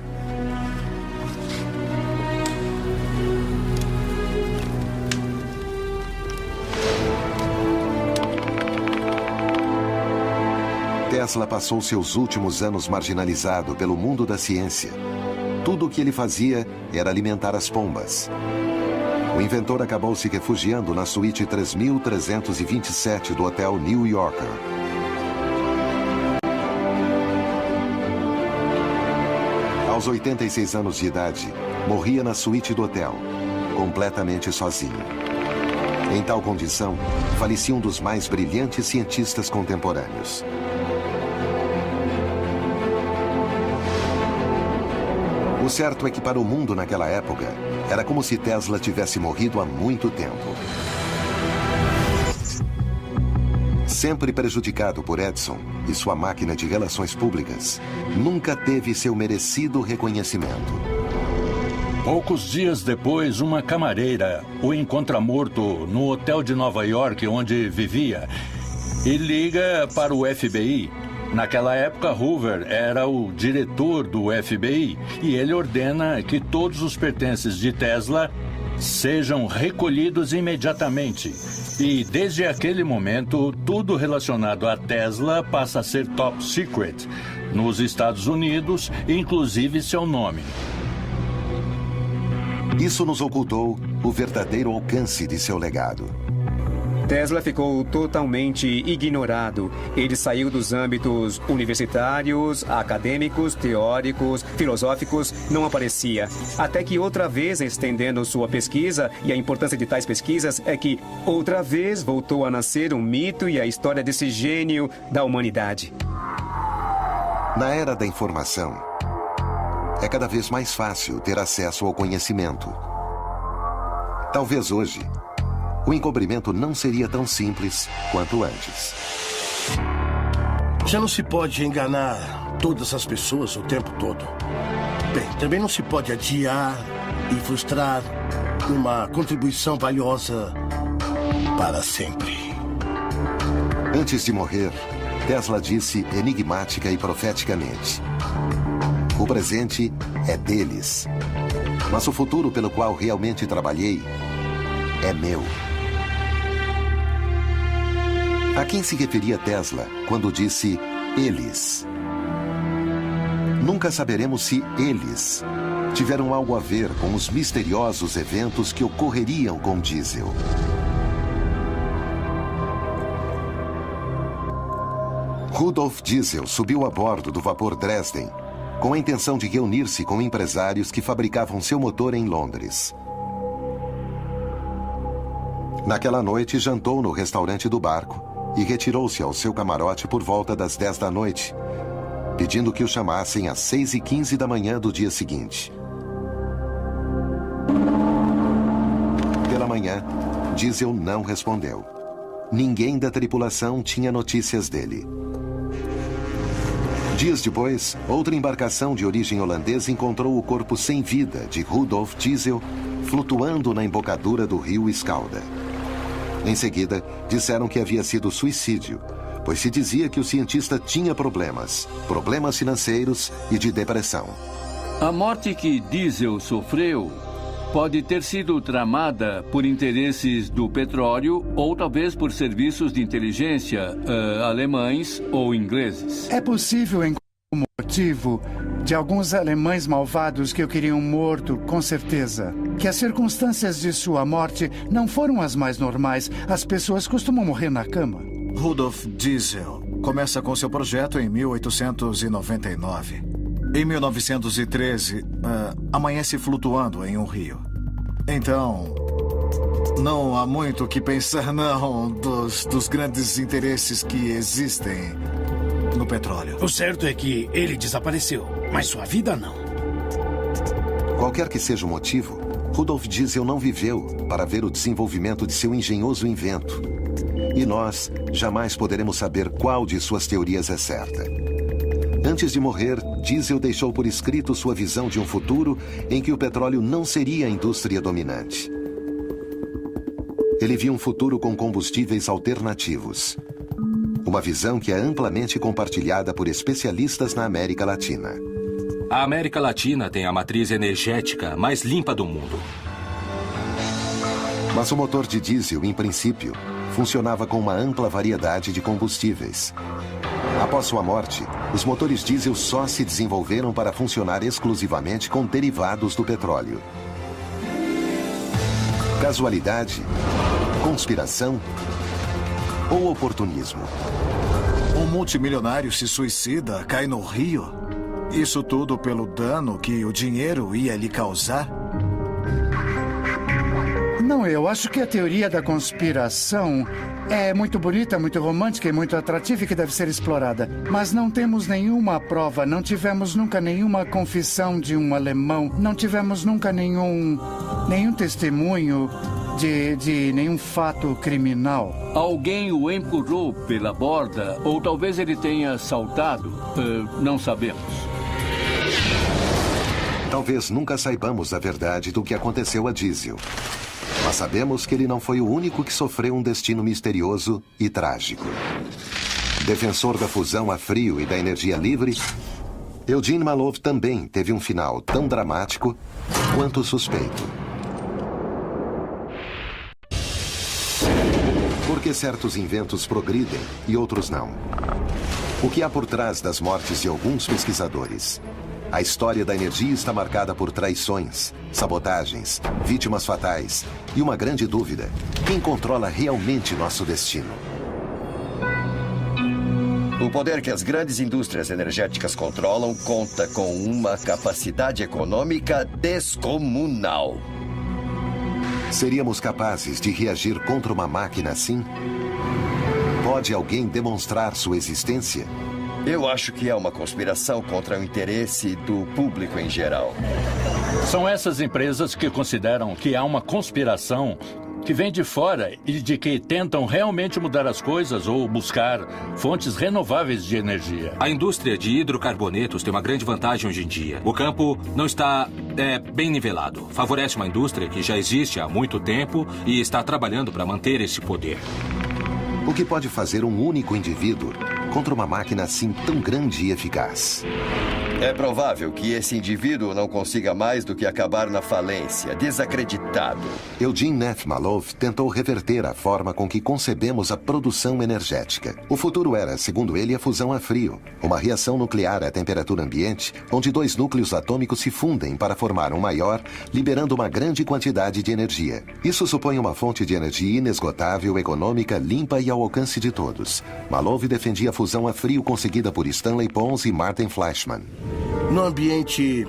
[SPEAKER 1] Tesla passou seus últimos anos marginalizado pelo mundo da ciência. Tudo o que ele fazia era alimentar as pombas. O inventor acabou se refugiando na suíte 3327 do Hotel New Yorker. Aos 86 anos de idade, morria na suíte do hotel, completamente sozinho. Em tal condição, falecia um dos mais brilhantes cientistas contemporâneos. O certo é que para o mundo naquela época, era como se Tesla tivesse morrido há muito tempo. Sempre prejudicado por Edison e sua máquina de relações públicas, nunca teve seu merecido reconhecimento.
[SPEAKER 17] Poucos dias depois, uma camareira o encontra morto no hotel de Nova York, onde vivia, e liga para o FBI. Naquela época, Hoover era o diretor do FBI e ele ordena que todos os pertences de Tesla sejam recolhidos imediatamente. E desde aquele momento, tudo relacionado a Tesla passa a ser top secret nos Estados Unidos, inclusive seu nome.
[SPEAKER 1] Isso nos ocultou o verdadeiro alcance de seu legado.
[SPEAKER 12] Tesla ficou totalmente ignorado. Ele saiu dos âmbitos universitários, acadêmicos, teóricos, filosóficos, não aparecia. Até que outra vez, estendendo sua pesquisa, e a importância de tais pesquisas é que outra vez voltou a nascer um mito e a história desse gênio da humanidade.
[SPEAKER 1] Na era da informação, é cada vez mais fácil ter acesso ao conhecimento. Talvez hoje, o encobrimento não seria tão simples quanto antes.
[SPEAKER 6] Já não se pode enganar todas as pessoas o tempo todo. Bem, também não se pode adiar e frustrar uma contribuição valiosa para sempre.
[SPEAKER 1] Antes de morrer, Tesla disse enigmática e profeticamente: o presente é deles, mas o futuro pelo qual realmente trabalhei é meu. A quem se referia Tesla quando disse eles? Nunca saberemos se eles tiveram algo a ver com os misteriosos eventos que ocorreriam com diesel. Rudolf Diesel subiu a bordo do vapor Dresden com a intenção de reunir-se com empresários que fabricavam seu motor em Londres. Naquela noite, jantou no restaurante do barco e retirou-se ao seu camarote por volta das 10 da noite, pedindo que o chamassem às 6h15 da manhã do dia seguinte. Pela manhã, Diesel não respondeu. Ninguém da tripulação tinha notícias dele. Dias depois, outra embarcação de origem holandesa encontrou o corpo sem vida de Rudolf Diesel flutuando na embocadura do rio Escalda. Em seguida, disseram que havia sido suicídio, pois se dizia que o cientista tinha problemas financeiros e de depressão.
[SPEAKER 9] A morte que Diesel sofreu pode ter sido tramada por interesses do petróleo ou talvez por serviços de inteligência alemães ou ingleses.
[SPEAKER 3] É possível encontrar o motivo de alguns alemães malvados que o queriam morto, com certeza. Que as circunstâncias de sua morte não foram as mais normais. As pessoas costumam morrer na cama.
[SPEAKER 18] Rudolf Diesel começa com seu projeto em 1899. Em 1913, amanhece flutuando em um rio. Então, não há muito o que pensar, não, dos grandes interesses que existem no petróleo.
[SPEAKER 13] O certo é que ele desapareceu, mas sua vida não.
[SPEAKER 1] Qualquer que seja o motivo, Rudolf Diesel não viveu para ver o desenvolvimento de seu engenhoso invento. E nós jamais poderemos saber qual de suas teorias é certa. Antes de morrer, Diesel deixou por escrito sua visão de um futuro em que o petróleo não seria a indústria dominante. Ele viu um futuro com combustíveis alternativos. Uma visão que é amplamente compartilhada por especialistas na América Latina.
[SPEAKER 2] A América Latina tem a matriz energética mais limpa do mundo.
[SPEAKER 1] Mas o motor de diesel, em princípio, funcionava com uma ampla variedade de combustíveis. Após sua morte, os motores diesel só se desenvolveram para funcionar exclusivamente com derivados do petróleo. Casualidade? Conspiração? Ou oportunismo?
[SPEAKER 18] Um multimilionário se suicida, cai no rio? Isso tudo pelo dano que o dinheiro ia lhe causar?
[SPEAKER 3] Não, eu acho que a teoria da conspiração é muito bonita, muito romântica e muito atrativa e que deve ser explorada. Mas não temos nenhuma prova, não tivemos nunca nenhuma confissão de um alemão, não tivemos nunca nenhum testemunho de nenhum fato criminal.
[SPEAKER 9] Alguém o empurrou pela borda ou talvez ele tenha saltado. Não sabemos.
[SPEAKER 1] Talvez nunca saibamos a verdade do que aconteceu a Diesel. Mas sabemos que ele não foi o único que sofreu um destino misterioso e trágico. Defensor da fusão a frio e da energia livre, Eugene Malov também teve um final tão dramático quanto suspeito. Por que certos inventos progridem e outros não? O que há por trás das mortes de alguns pesquisadores? A história da energia está marcada por traições, sabotagens, vítimas fatais e uma grande dúvida: quem controla realmente nosso destino?
[SPEAKER 4] O poder que as grandes indústrias energéticas controlam conta com uma capacidade econômica descomunal.
[SPEAKER 1] Seríamos capazes de reagir contra uma máquina assim? Pode alguém demonstrar sua existência?
[SPEAKER 4] Eu acho que é uma conspiração contra o interesse do público em geral.
[SPEAKER 17] São essas empresas que consideram que há uma conspiração que vem de fora e de que tentam realmente mudar as coisas ou buscar fontes renováveis de energia.
[SPEAKER 2] A indústria de hidrocarbonetos tem uma grande vantagem hoje em dia. O campo não está bem nivelado. Favorece uma indústria que já existe há muito tempo e está trabalhando para manter esse poder.
[SPEAKER 1] O que pode fazer um único indivíduo contra uma máquina assim tão grande e eficaz?
[SPEAKER 4] É provável que esse indivíduo não consiga mais do que acabar na falência, desacreditado.
[SPEAKER 1] Eugene Neff Malov tentou reverter a forma com que concebemos a produção energética. O futuro era, segundo ele, a fusão a frio, uma reação nuclear à temperatura ambiente, onde dois núcleos atômicos se fundem para formar um maior, liberando uma grande quantidade de energia. Isso supõe uma fonte de energia inesgotável, econômica, limpa e ao alcance de todos. Malov defendia a fusão a frio conseguida por Stanley Pons e Martin Fleischmann.
[SPEAKER 6] No ambiente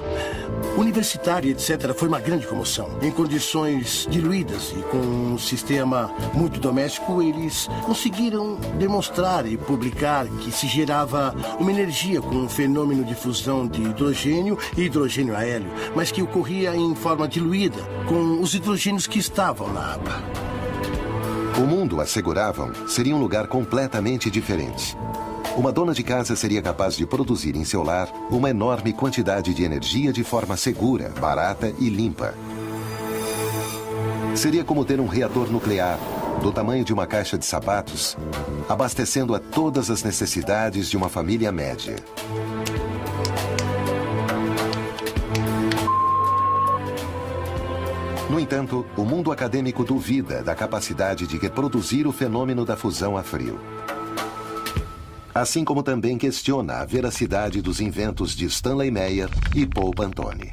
[SPEAKER 6] universitário, etc., foi uma grande comoção. Em condições diluídas e com um sistema muito doméstico, eles conseguiram demonstrar e publicar que se gerava uma energia com um fenômeno de fusão de hidrogênio e hidrogênio a hélio, mas que ocorria em forma diluída, com os hidrogênios que estavam na água.
[SPEAKER 1] O mundo, asseguravam, seria um lugar completamente diferente. Uma dona de casa seria capaz de produzir em seu lar uma enorme quantidade de energia de forma segura, barata e limpa. Seria como ter um reator nuclear, do tamanho de uma caixa de sapatos, abastecendo a todas as necessidades de uma família média. No entanto, o mundo acadêmico duvida da capacidade de reproduzir o fenômeno da fusão a frio. Assim como também questiona a veracidade dos inventos de Stanley Meyer e Paul Pantone.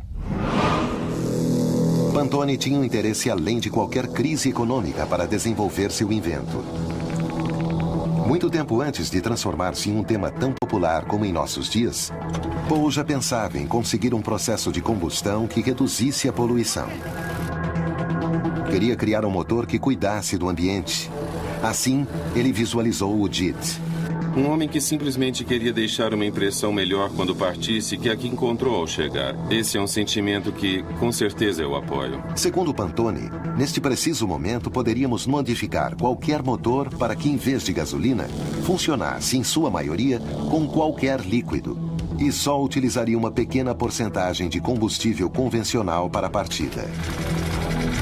[SPEAKER 1] Pantone tinha um interesse além de qualquer crise econômica para desenvolver seu invento. Muito tempo antes de transformar-se em um tema tão popular como em nossos dias, Paul já pensava em conseguir um processo de combustão que reduzisse a poluição. Queria criar um motor que cuidasse do ambiente. Assim, ele visualizou o JIT.
[SPEAKER 15] Um homem que simplesmente queria deixar uma impressão melhor quando partisse que a que encontrou ao chegar. Esse é um sentimento que, com certeza, eu apoio.
[SPEAKER 1] Segundo Pantone, neste preciso momento poderíamos modificar qualquer motor para que, em vez de gasolina, funcionasse, em sua maioria, com qualquer líquido. E só utilizaria uma pequena porcentagem de combustível convencional para a partida.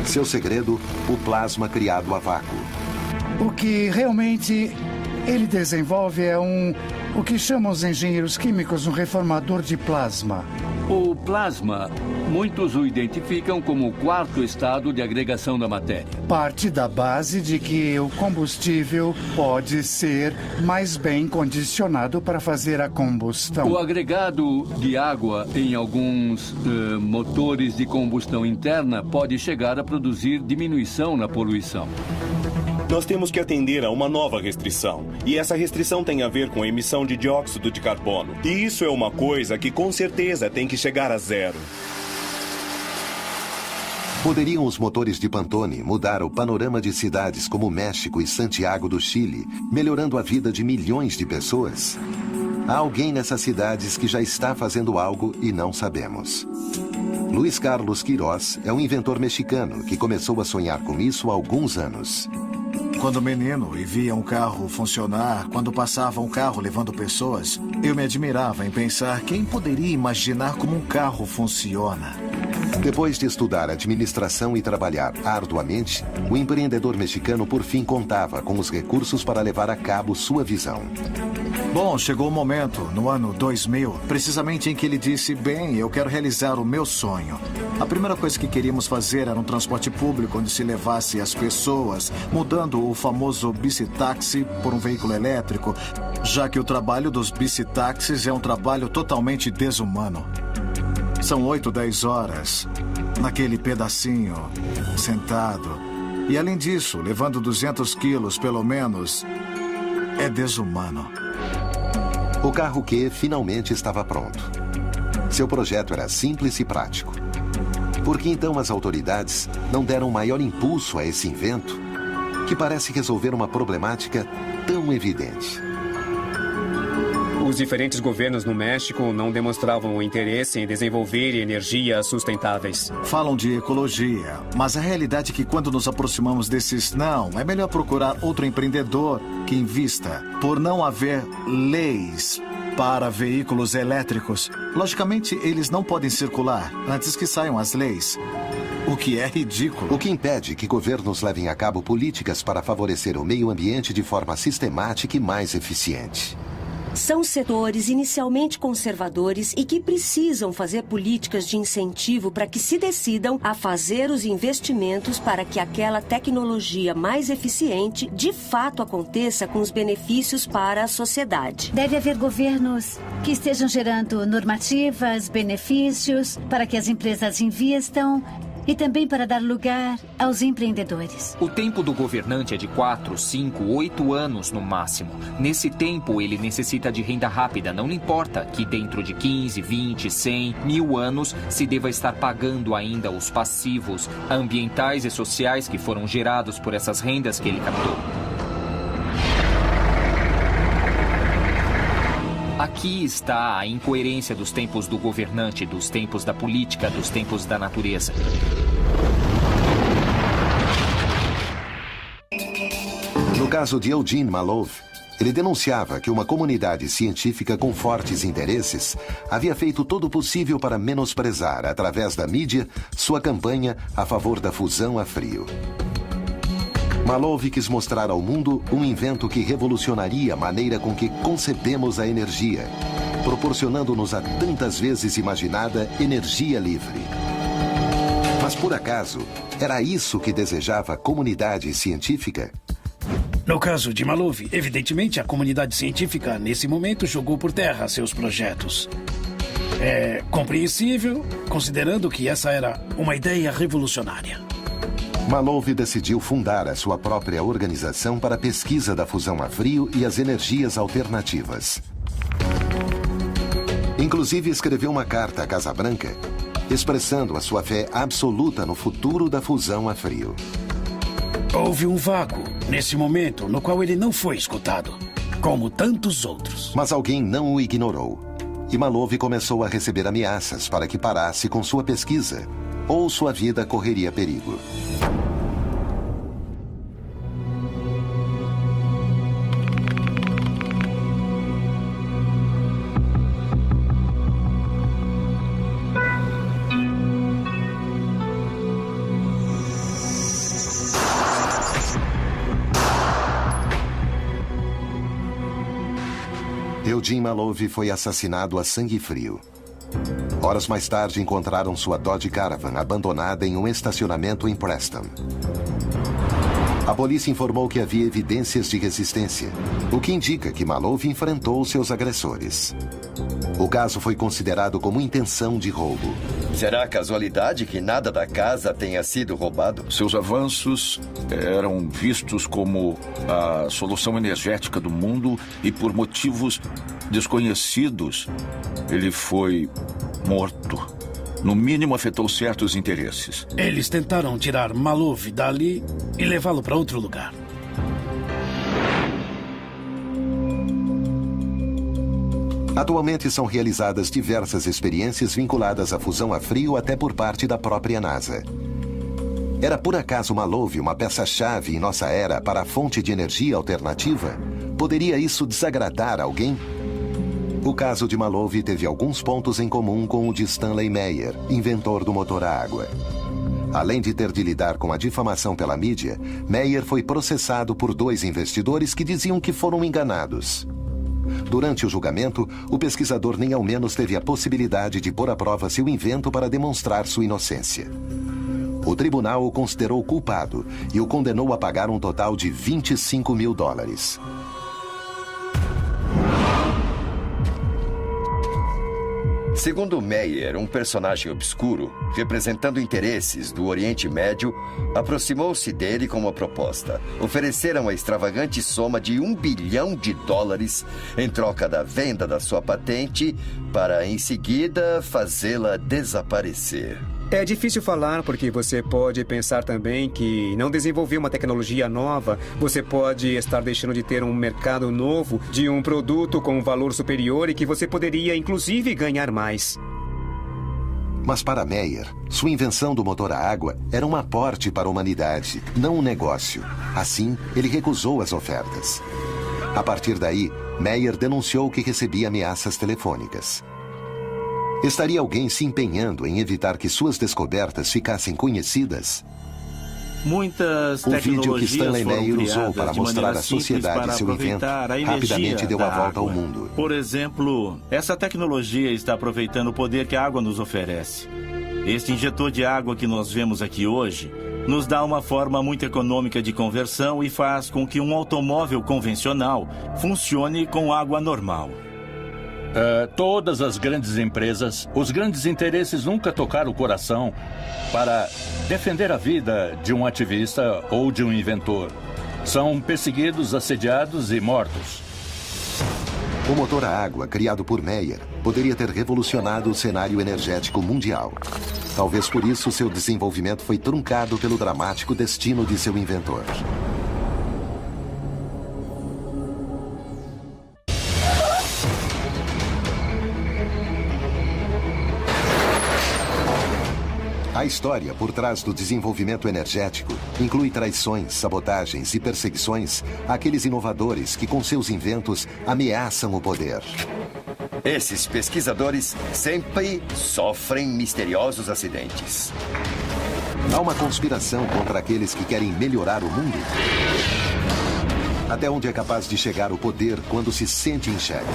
[SPEAKER 1] Seu segredo, o plasma criado a vácuo.
[SPEAKER 3] O que realmente ele desenvolve é o que chamam os engenheiros químicos um reformador de plasma.
[SPEAKER 9] O plasma, muitos o identificam como o quarto estado de agregação da matéria.
[SPEAKER 3] Parte da base de que o combustível pode ser mais bem condicionado para fazer a combustão.
[SPEAKER 9] O agregado de água em alguns motores de combustão interna pode chegar a produzir diminuição na poluição.
[SPEAKER 8] Nós temos que atender a uma nova restrição. E essa restrição tem a ver com a emissão de dióxido de carbono. E isso é uma coisa que com certeza tem que chegar a zero.
[SPEAKER 1] Poderiam os motores de Pantone mudar o panorama de cidades como México e Santiago do Chile, melhorando a vida de milhões de pessoas? Há alguém nessas cidades que já está fazendo algo e não sabemos. Luiz Carlos Queiroz é um inventor mexicano que começou a sonhar com isso há alguns anos.
[SPEAKER 18] Quando menino e via um carro funcionar, quando passava um carro levando pessoas, eu me admirava em pensar quem poderia imaginar como um carro funciona.
[SPEAKER 1] Depois de estudar administração e trabalhar arduamente, o empreendedor mexicano por fim contava com os recursos para levar a cabo sua visão.
[SPEAKER 18] Bom, chegou o momento, no ano 2000, precisamente em que ele disse, bem, eu quero realizar o meu sonho. A primeira coisa que queríamos fazer era um transporte público onde se levasse as pessoas, mudando o famoso bicitaxi por um veículo elétrico, já que o trabalho dos bicitaxis é um trabalho totalmente desumano. São 8, 10 horas, naquele pedacinho, sentado. E além disso, levando 200 quilos, pelo menos, é desumano.
[SPEAKER 1] O carro Q finalmente estava pronto. Seu projeto era simples e prático. Por que então as autoridades não deram maior impulso a esse invento, que parece resolver uma problemática tão evidente?
[SPEAKER 12] Os diferentes governos no México não demonstravam o interesse em desenvolver energias sustentáveis.
[SPEAKER 18] Falam de ecologia, mas a realidade é que quando nos aproximamos desses não, é melhor procurar outro empreendedor que invista. Por não haver leis para veículos elétricos, logicamente eles não podem circular antes que saiam as leis. O que é ridículo.
[SPEAKER 1] O que impede que governos levem a cabo políticas para favorecer o meio ambiente de forma sistemática e mais eficiente.
[SPEAKER 5] São setores inicialmente conservadores e que precisam fazer políticas de incentivo para que se decidam a fazer os investimentos para que aquela tecnologia mais eficiente de fato aconteça com os benefícios para a sociedade.
[SPEAKER 19] Deve haver governos que estejam gerando normativas, benefícios para que as empresas invistam e também para dar lugar aos empreendedores.
[SPEAKER 10] O tempo do governante é de 4, 5, 8 anos no máximo. Nesse tempo, ele necessita de renda rápida. Não importa que dentro de 15, 20, 100, 1000 anos se deva estar pagando ainda os passivos ambientais e sociais que foram gerados por essas rendas que ele captou. Aqui está a incoerência dos tempos do governante, dos tempos da política, dos tempos da natureza.
[SPEAKER 1] No caso de Eugene Malov, ele denunciava que uma comunidade científica com fortes interesses havia feito todo o possível para menosprezar, através da mídia, sua campanha a favor da fusão a frio. Malov quis mostrar ao mundo um invento que revolucionaria a maneira com que concebemos a energia, proporcionando-nos a tantas vezes imaginada energia livre. Mas por acaso, era isso que desejava a comunidade científica?
[SPEAKER 13] No caso de Malov, evidentemente a comunidade científica, nesse momento, jogou por terra seus projetos. É compreensível, considerando que essa era uma ideia revolucionária.
[SPEAKER 1] Malov decidiu fundar a sua própria organização para a pesquisa da fusão a frio e as energias alternativas. Inclusive, escreveu uma carta à Casa Branca, expressando a sua fé absoluta no futuro da fusão a frio.
[SPEAKER 13] Houve um vácuo, nesse momento, no qual ele não foi escutado, como tantos outros.
[SPEAKER 1] Mas alguém não o ignorou. E Malov começou a receber ameaças para que parasse com sua pesquisa, ou sua vida correria perigo. Eugene Malov foi assassinado a sangue frio. Horas mais tarde, encontraram sua Dodge Caravan abandonada em um estacionamento em Preston. A polícia informou que havia evidências de resistência, o que indica que Malov enfrentou seus agressores. O caso foi considerado como intenção de roubo.
[SPEAKER 4] Será casualidade que nada da casa tenha sido roubado?
[SPEAKER 14] Seus avanços eram vistos como a solução energética do mundo e, por motivos desconhecidos, ele foi morto. No mínimo, afetou certos interesses.
[SPEAKER 13] Eles tentaram tirar Malov dali e levá-lo para outro lugar.
[SPEAKER 1] Atualmente são realizadas diversas experiências vinculadas à fusão a frio até por parte da própria NASA. Era por acaso Malov uma peça-chave em nossa era para a fonte de energia alternativa? Poderia isso desagradar alguém? O caso de Malov teve alguns pontos em comum com o de Stanley Meyer, inventor do motor a água. Além de ter de lidar com a difamação pela mídia, Meyer foi processado por 2 investidores que diziam que foram enganados. Durante o julgamento, o pesquisador nem ao menos teve a possibilidade de pôr à prova seu invento para demonstrar sua inocência. O tribunal o considerou culpado e o condenou a pagar um total de $25 mil.
[SPEAKER 4] Segundo Meyer, um personagem obscuro, representando interesses do Oriente Médio, aproximou-se dele com uma proposta. Ofereceram a extravagante soma de $1 bilhão em troca da venda da sua patente para, em seguida, fazê-la desaparecer.
[SPEAKER 12] É difícil falar porque você pode pensar também que não desenvolver uma tecnologia nova, você pode estar deixando de ter um mercado novo de um produto com um valor superior e que você poderia, inclusive, ganhar mais.
[SPEAKER 1] Mas para Meyer, sua invenção do motor a água era um aporte para a humanidade, não um negócio. Assim, ele recusou as ofertas. A partir daí, Meyer denunciou que recebia ameaças telefônicas. Estaria alguém se empenhando em evitar que suas descobertas ficassem conhecidas?
[SPEAKER 11] Muitas
[SPEAKER 1] o vídeo que Stanley Meyer usou para
[SPEAKER 11] de
[SPEAKER 1] mostrar à sociedade seu invento rapidamente deu a volta ao mundo.
[SPEAKER 11] Por exemplo, essa tecnologia está aproveitando o poder que a água nos oferece. Este injetor de água que nós vemos aqui hoje nos dá uma forma muito econômica de conversão e faz com que um automóvel convencional funcione com água normal.
[SPEAKER 17] Todas as grandes empresas, os grandes interesses nunca tocaram o coração para defender a vida de um ativista ou de um inventor. São perseguidos, assediados e mortos.
[SPEAKER 1] O motor a água, criado por Meyer, poderia ter revolucionado o cenário energético mundial. Talvez por isso seu desenvolvimento foi truncado pelo dramático destino de seu inventor. A história por trás do desenvolvimento energético inclui traições, sabotagens e perseguições àqueles inovadores que, com seus inventos, ameaçam o poder.
[SPEAKER 4] Esses pesquisadores sempre sofrem misteriosos acidentes.
[SPEAKER 1] Há uma conspiração contra aqueles que querem melhorar o mundo? Até onde é capaz de chegar o poder quando se sente em xeque?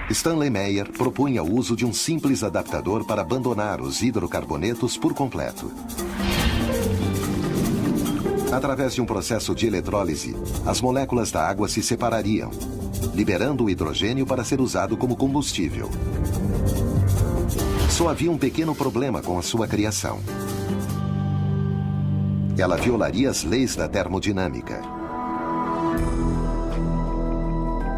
[SPEAKER 1] Stanley Meyer propunha o uso de um simples adaptador para abandonar os hidrocarbonetos por completo. Através de um processo de eletrólise, as moléculas da água se separariam, liberando o hidrogênio para ser usado como combustível. Só havia um pequeno problema com a sua criação. Ela violaria as leis da termodinâmica.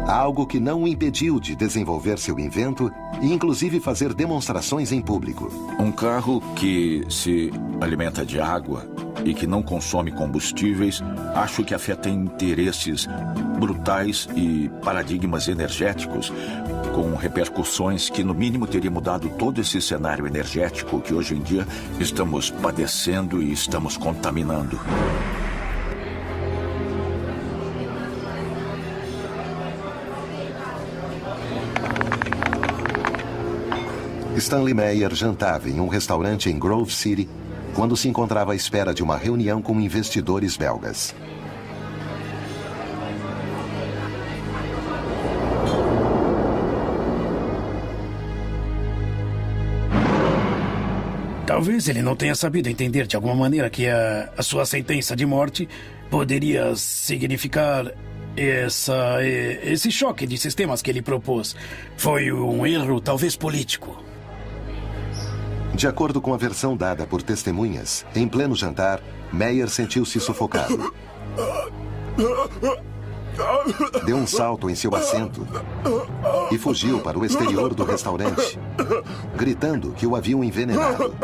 [SPEAKER 1] Algo que não o impediu de desenvolver seu invento e, inclusive, fazer demonstrações em público.
[SPEAKER 14] Um carro que se alimenta de água e que não consome combustíveis, acho que afeta interesses brutais e paradigmas energéticos com repercussões que, no mínimo, teria mudado todo esse cenário energético que hoje em dia estamos padecendo e estamos contaminando.
[SPEAKER 1] Stanley Meyer jantava em um restaurante em Grove City quando se encontrava à espera de uma reunião com investidores belgas.
[SPEAKER 13] Talvez ele não tenha sabido entender de alguma maneira que a sua sentença de morte poderia significar esse choque de sistemas que ele propôs. Foi um erro, talvez político.
[SPEAKER 1] De acordo com a versão dada por testemunhas, em pleno jantar, Meyer sentiu-se sufocado. Deu um salto em seu assento e fugiu para o exterior do restaurante, gritando que o haviam envenenado.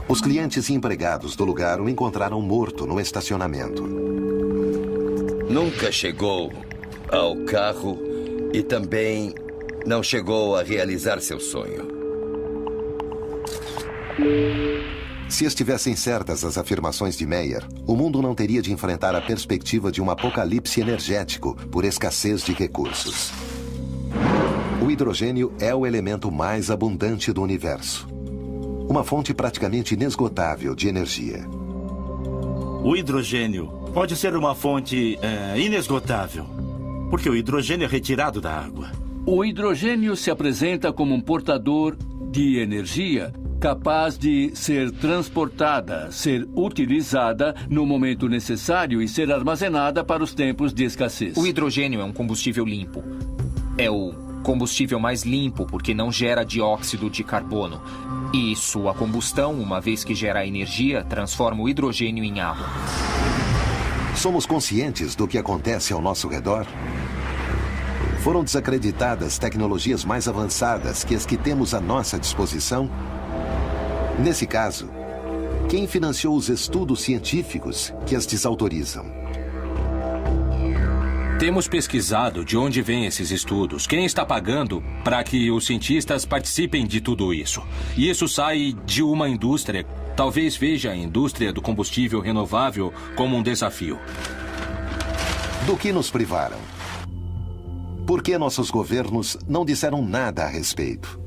[SPEAKER 1] Os clientes e empregados do lugar o encontraram morto no estacionamento.
[SPEAKER 4] Nunca chegou ao carro e também não chegou a realizar seu sonho.
[SPEAKER 1] Se estivessem certas as afirmações de Meyer, o mundo não teria de enfrentar a perspectiva de um apocalipse energético por escassez de recursos. O hidrogênio é o elemento mais abundante do universo. Uma fonte praticamente inesgotável de energia.
[SPEAKER 11] O hidrogênio pode ser uma fonte inesgotável, porque o hidrogênio é retirado da água.
[SPEAKER 9] O hidrogênio se apresenta como um portador de energia capaz de ser transportada, ser utilizada no momento necessário e ser armazenada para os tempos de escassez.
[SPEAKER 10] O hidrogênio é um combustível limpo. É o combustível mais limpo porque não gera dióxido de carbono. E sua combustão, uma vez que gera energia, transforma o hidrogênio em água.
[SPEAKER 1] Somos conscientes do que acontece ao nosso redor? Foram desacreditadas tecnologias mais avançadas que as que temos à nossa disposição? Nesse caso, quem financiou os estudos científicos que as desautorizam?
[SPEAKER 2] Temos pesquisado de onde vêm esses estudos, quem está pagando para que os cientistas participem de tudo isso. E isso sai de uma indústria. Talvez veja a indústria do combustível renovável como um desafio.
[SPEAKER 1] Do que nos privaram? Por que nossos governos não disseram nada a respeito?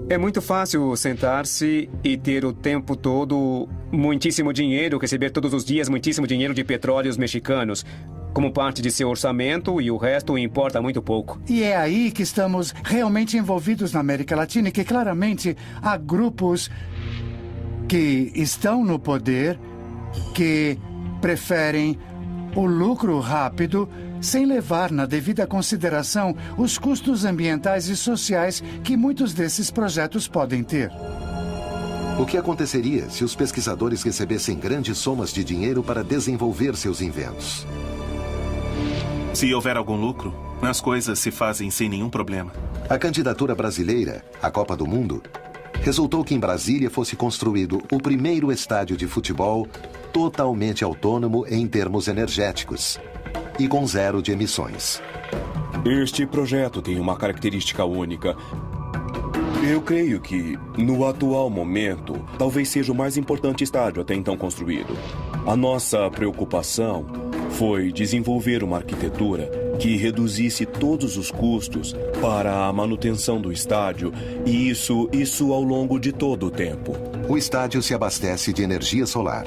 [SPEAKER 12] É muito fácil sentar-se e ter o tempo todo muitíssimo dinheiro, receber todos os dias muitíssimo dinheiro de petróleos mexicanos como parte de seu orçamento e o resto importa muito pouco.
[SPEAKER 3] E é aí que estamos realmente envolvidos na América Latina e que claramente há grupos que estão no poder, que preferem o lucro rápido sem levar na devida consideração os custos ambientais e sociais que muitos desses projetos podem ter.
[SPEAKER 1] O que aconteceria se os pesquisadores recebessem grandes somas de dinheiro para desenvolver seus inventos?
[SPEAKER 7] Se houver algum lucro, as coisas se fazem sem nenhum problema.
[SPEAKER 1] A candidatura brasileira à Copa do Mundo resultou que em Brasília fosse construído o primeiro estádio de futebol totalmente autônomo em termos energéticos e com zero de emissões.
[SPEAKER 8] Este projeto tem uma característica única. Eu creio que, no atual momento, talvez seja o mais importante estádio até então construído. A nossa preocupação foi desenvolver uma arquitetura que reduzisse todos os custos para a manutenção do estádio, e isso ao longo de todo o tempo.
[SPEAKER 1] O estádio se abastece de energia solar.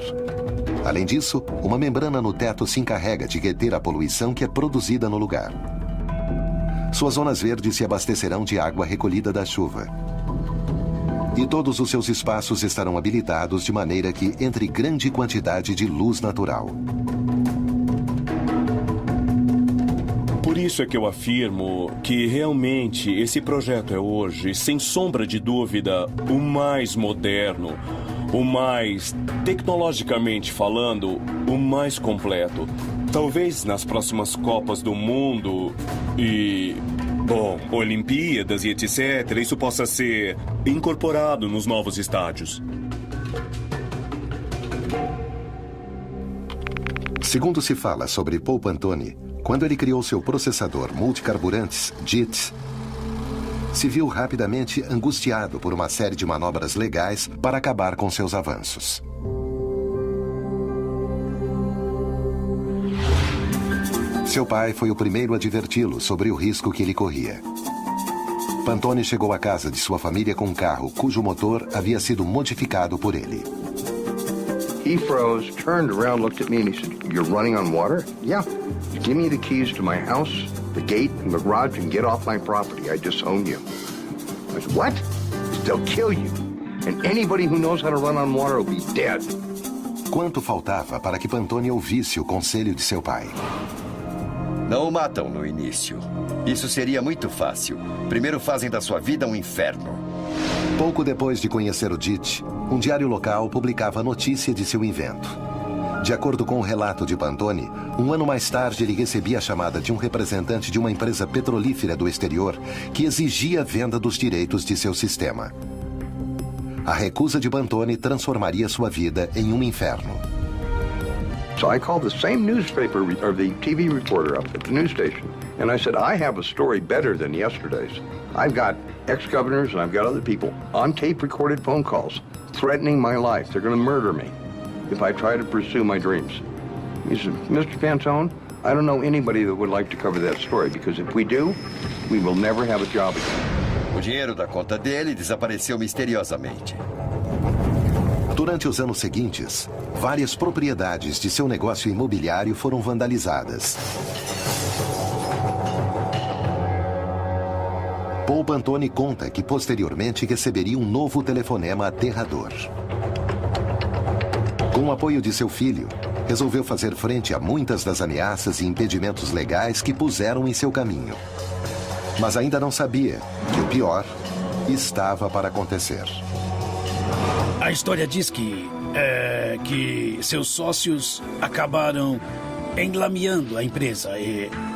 [SPEAKER 1] Além disso, uma membrana no teto se encarrega de reter a poluição que é produzida no lugar. Suas zonas verdes se abastecerão de água recolhida da chuva. E todos os seus espaços estarão habilitados de maneira que entre grande quantidade de luz natural.
[SPEAKER 8] Por isso é que eu afirmo que realmente esse projeto é hoje, sem sombra de dúvida, o mais moderno, o mais, tecnologicamente falando, o mais completo. Talvez nas próximas Copas do Mundo e, Olimpíadas e etc., isso possa ser incorporado nos novos estádios.
[SPEAKER 1] Segundo se fala sobre Paul Pantone, quando ele criou seu processador multicarburantes, JIT, se viu rapidamente angustiado por uma série de manobras legais para acabar com seus avanços. Seu pai foi o primeiro a adverti-lo sobre o risco que ele corria. Pantone chegou à casa de sua família com um carro cujo motor havia sido modificado por ele.
[SPEAKER 16] He froze, turned around, looked at me, and he said, "You're running on water?" "Yeah. Give me the keys to my house, the gate, and the garage, and get off my property. I disown you." I said, "What?" He said, "They'll kill you. And anybody who knows how to run on water will be dead."
[SPEAKER 1] Quanto faltava para que Pantone ouvisse o conselho de seu pai?
[SPEAKER 4] Não o matam no início. Isso seria muito fácil. Primeiro fazem da sua vida um inferno.
[SPEAKER 1] Pouco depois de conhecer o DIT, um diário local publicava a notícia de seu invento. De acordo com o relato de Pantone, um ano mais tarde ele recebia a chamada de um representante de uma empresa petrolífera do exterior que exigia a venda dos direitos de seu sistema. A recusa de Pantone transformaria sua vida em um inferno.
[SPEAKER 16] So I called the same newspaper or the TV reporter up at the news station, and I said, I have a story better than yesterday's. I've got ex-governors and I've got other people on tape-recorded phone calls threatening my life. They're going to murder me if I try to pursue my dreams. He said, Mr. Pantone, I don't know anybody that would like to cover that story, because if we do, we will never have a job again.
[SPEAKER 4] O dinheiro da conta dele desapareceu misteriosamente.
[SPEAKER 1] Durante os anos seguintes, várias propriedades de seu negócio imobiliário foram vandalizadas. Paul Pantone conta que posteriormente receberia um novo telefonema aterrador. Com o apoio de seu filho, resolveu fazer frente a muitas das ameaças e impedimentos legais que puseram em seu caminho. Mas ainda não sabia que o pior estava para acontecer.
[SPEAKER 13] A história diz que seus sócios acabaram enlameando a empresa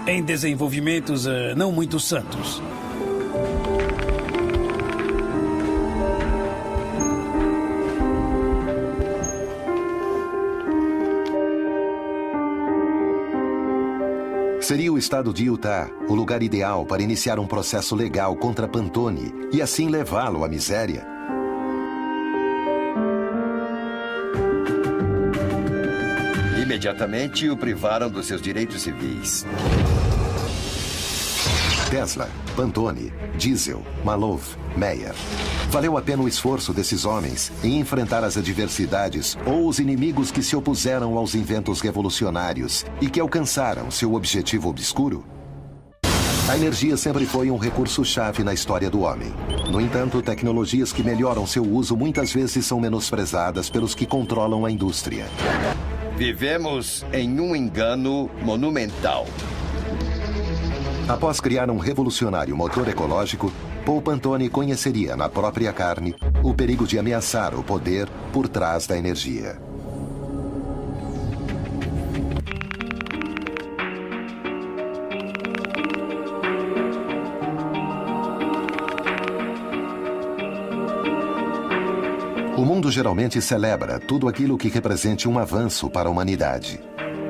[SPEAKER 13] em desenvolvimentos não muito santos.
[SPEAKER 1] Seria o estado de Utah o lugar ideal para iniciar um processo legal contra Pantone e assim levá-lo à miséria?
[SPEAKER 4] Imediatamente o privaram dos seus direitos civis.
[SPEAKER 1] Tesla, Pantone, Diesel, Malov, Meyer. Valeu a pena o esforço desses homens em enfrentar as adversidades ou os inimigos que se opuseram aos inventos revolucionários e que alcançaram seu objetivo obscuro? A energia sempre foi um recurso-chave na história do homem. No entanto, tecnologias que melhoram seu uso muitas vezes são menosprezadas pelos que controlam a indústria.
[SPEAKER 4] Vivemos em um engano monumental.
[SPEAKER 1] Após criar um revolucionário motor ecológico, Paul Pantone conheceria na própria carne o perigo de ameaçar o poder por trás da energia. O mundo geralmente celebra tudo aquilo que represente um avanço para a humanidade.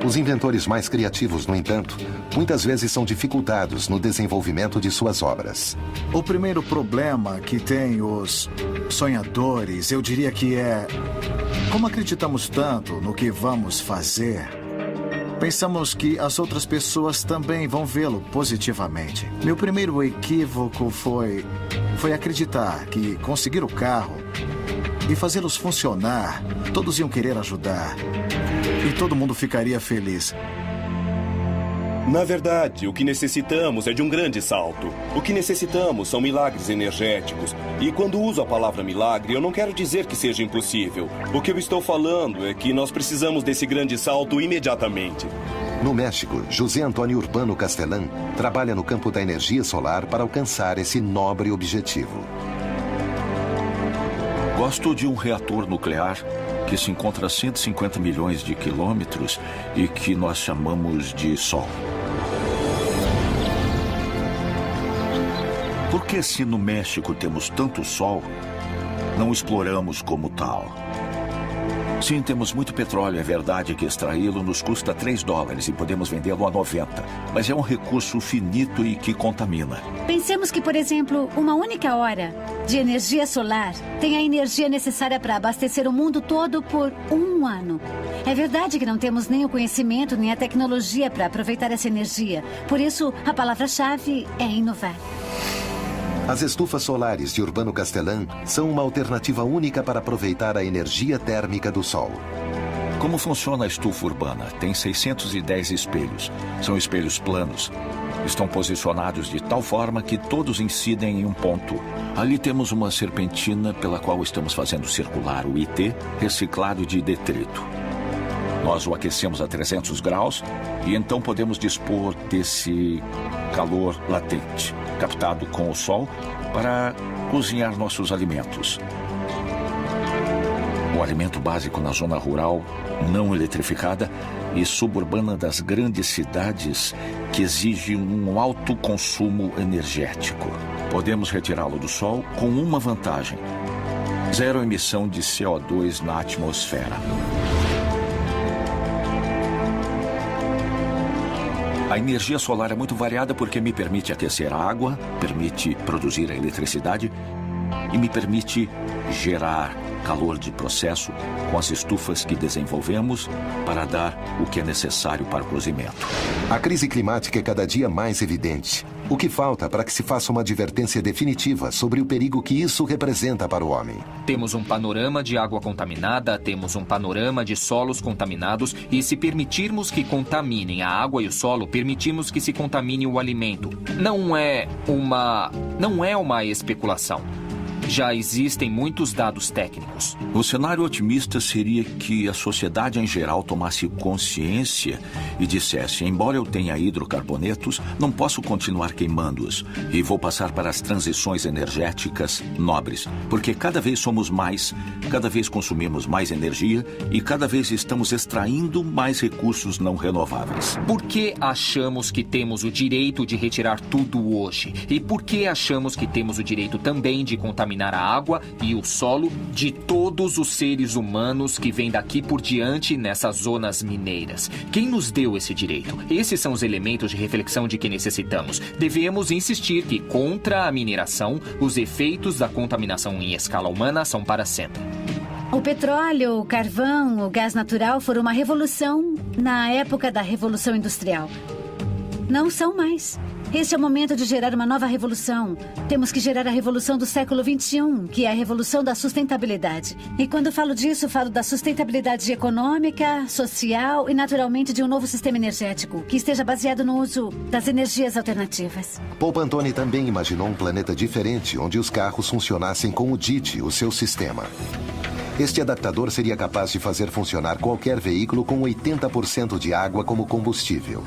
[SPEAKER 1] Os inventores mais criativos, no entanto, muitas vezes são dificultados no desenvolvimento de suas obras.
[SPEAKER 18] O primeiro problema que tem os sonhadores, eu diria que é como acreditamos tanto no que vamos fazer, pensamos que as outras pessoas também vão vê-lo positivamente. Meu primeiro equívoco foi acreditar que conseguir o carro e fazê-los funcionar, todos iam querer ajudar. E todo mundo ficaria feliz.
[SPEAKER 8] Na verdade, o que necessitamos é de um grande salto. O que necessitamos são milagres energéticos. E quando uso a palavra milagre, eu não quero dizer que seja impossível. O que eu estou falando é que nós precisamos desse grande salto imediatamente.
[SPEAKER 1] No México, José Antônio Urbano Castellán trabalha no campo da energia solar para alcançar esse nobre objetivo.
[SPEAKER 14] Gosto de um reator nuclear que se encontra a 150 milhões de quilômetros e que nós chamamos de Sol. Por que, se no México temos tanto Sol, não exploramos como tal? Sim, temos muito petróleo. É verdade que extraí-lo nos custa $3 e podemos vendê-lo a 90. Mas é um recurso finito e que contamina.
[SPEAKER 19] Pensemos que, por exemplo, uma única hora de energia solar tem a energia necessária para abastecer o mundo todo por 1 ano. É verdade que não temos nem o conhecimento nem a tecnologia para aproveitar essa energia. Por isso, a palavra-chave é inovar.
[SPEAKER 1] As estufas solares de Urbano Castellán são uma alternativa única para aproveitar a energia térmica do Sol.
[SPEAKER 14] Como funciona a estufa urbana? Tem 610 espelhos. São espelhos planos. Estão posicionados de tal forma que todos incidem em um ponto. Ali temos uma serpentina pela qual estamos fazendo circular o IT reciclado de detrito. Nós o aquecemos a 300 graus e então podemos dispor desse calor latente, captado com o sol, para cozinhar nossos alimentos. O alimento básico na zona rural, não eletrificada e suburbana das grandes cidades, que exige um alto consumo energético. Podemos retirá-lo do sol com uma vantagem: zero emissão de CO2 na atmosfera. A energia solar é muito variada porque me permite aquecer a água, permite produzir a eletricidade e me permite gerar calor de processo com as estufas que desenvolvemos para dar o que é necessário para o cozimento.
[SPEAKER 1] A crise climática é cada dia mais evidente. O que falta para que se faça uma advertência definitiva sobre o perigo que isso representa para o homem?
[SPEAKER 10] Temos um panorama de água contaminada, temos um panorama de solos contaminados e se permitirmos que contaminem a água e o solo, permitimos que se contamine o alimento. Não é uma especulação. Já existem muitos dados técnicos.
[SPEAKER 14] O cenário otimista seria que a sociedade em geral tomasse consciência e dissesse: embora eu tenha hidrocarbonetos, não posso continuar queimando-os e vou passar para as transições energéticas nobres, porque cada vez somos mais, cada vez consumimos mais energia e cada vez estamos extraindo mais recursos não renováveis.
[SPEAKER 10] Por que achamos que temos o direito de retirar tudo hoje? E por que achamos que temos o direito também de contaminar a água e o solo de todos os seres humanos que vêm daqui por diante nessas zonas mineiras? Quem nos deu esse direito? Esses são os elementos de reflexão de que necessitamos. Devemos insistir que, contra a mineração, os efeitos da contaminação em escala humana são para sempre.
[SPEAKER 19] O petróleo, o carvão, o gás natural foram uma revolução na época da Revolução Industrial. Não são mais. Este é o momento de gerar uma nova revolução. Temos que gerar a revolução do século XXI, que é a revolução da sustentabilidade. E quando falo disso, falo da sustentabilidade econômica, social e, naturalmente, de um novo sistema energético, que esteja baseado no uso das energias alternativas.
[SPEAKER 1] Paul Pantone também imaginou um planeta diferente, onde os carros funcionassem com o DIT, o seu sistema. Este adaptador seria capaz de fazer funcionar qualquer veículo com 80% de água como combustível.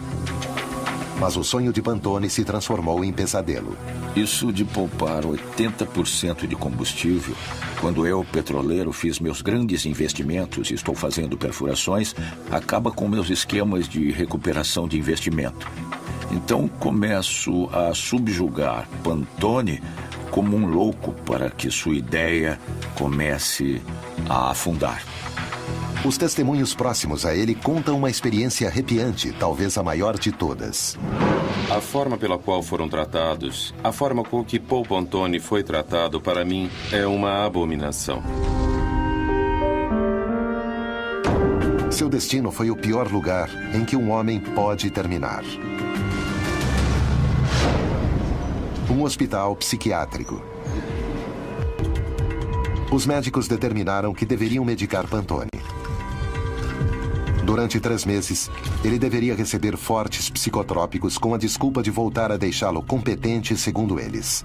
[SPEAKER 1] Mas o sonho de Pantone se transformou em pesadelo.
[SPEAKER 14] Isso de poupar 80% de combustível, quando eu, petroleiro, fiz meus grandes investimentos e estou fazendo perfurações, acaba com meus esquemas de recuperação de investimento. Então começo a subjugar Pantone como um louco para que sua ideia comece a afundar.
[SPEAKER 1] Os testemunhos próximos a ele contam uma experiência arrepiante, talvez a maior de todas.
[SPEAKER 15] A forma pela qual foram tratados, a forma com que Paul Pantone foi tratado, para mim, é uma abominação.
[SPEAKER 1] Seu destino foi o pior lugar em que um homem pode terminar. Um hospital psiquiátrico. Os médicos determinaram que deveriam medicar Pantone. Durante 3 meses, ele deveria receber fortes psicotrópicos com a desculpa de voltar a deixá-lo competente, segundo eles.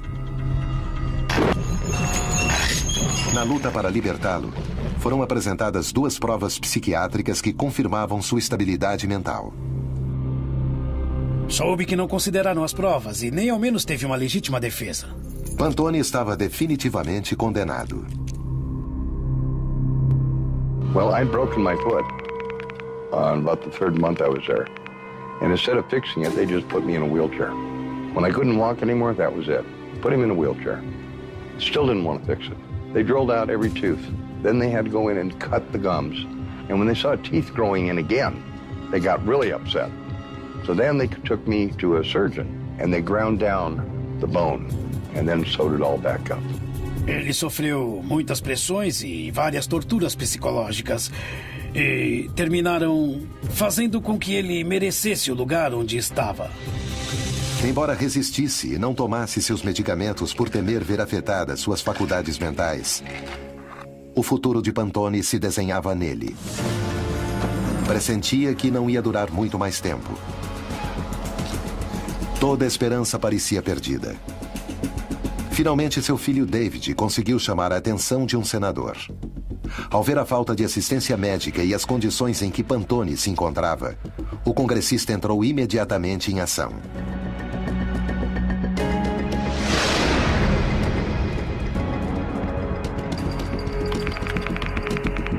[SPEAKER 1] Na luta para libertá-lo, foram apresentadas 2 provas psiquiátricas que confirmavam sua estabilidade mental.
[SPEAKER 13] Soube que não consideraram as provas e nem ao menos teve uma legítima defesa.
[SPEAKER 1] Pantone estava definitivamente condenado.
[SPEAKER 16] Well, I'd broken my foot on about the 3rd month I was there. And instead of fixing it, they just put me in a wheelchair. When I couldn't walk anymore, that was it. Put him in a wheelchair. Still didn't want to fix it. They drilled out every tooth. Then they had to go in and cut the gums. And when they saw teeth growing in again, they got really upset. So then they took me to a surgeon, and they ground down the bone, and then sewed it all back up.
[SPEAKER 13] Ele sofreu muitas pressões e várias torturas psicológicas. E terminaram fazendo com que ele merecesse o lugar onde estava.
[SPEAKER 1] Embora resistisse e não tomasse seus medicamentos por temer ver afetadas suas faculdades mentais, o futuro de Pantone se desenhava nele. Pressentia que não ia durar muito mais tempo. Toda a esperança parecia perdida. Finalmente, seu filho David conseguiu chamar a atenção de um senador. Ao ver a falta de assistência médica e as condições em que Pantone se encontrava, o congressista entrou imediatamente em ação.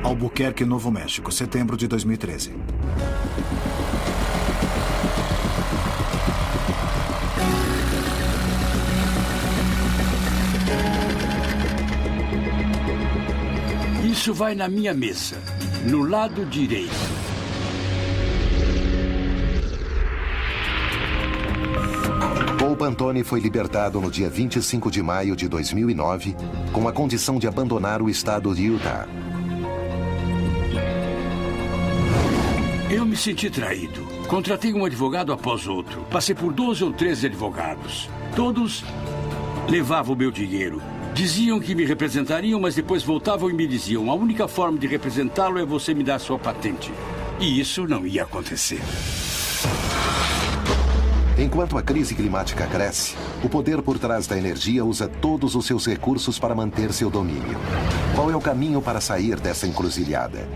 [SPEAKER 18] Albuquerque, Novo México, setembro de 2013.
[SPEAKER 13] Isso vai na minha mesa, no lado direito.
[SPEAKER 1] Paul Pantone foi libertado no dia 25 de maio de 2009, com a condição de abandonar o estado de Utah.
[SPEAKER 13] Eu me senti traído. Contratei um advogado após outro. Passei por 12 ou 13 advogados. Todos levavam o meu dinheiro. Diziam que me representariam, mas depois voltavam e me diziam: a única forma de representá-lo é você me dar sua patente. E isso não ia acontecer.
[SPEAKER 1] Enquanto a crise climática cresce, o poder por trás da energia usa todos os seus recursos para manter seu domínio. Qual é o caminho para sair dessa encruzilhada?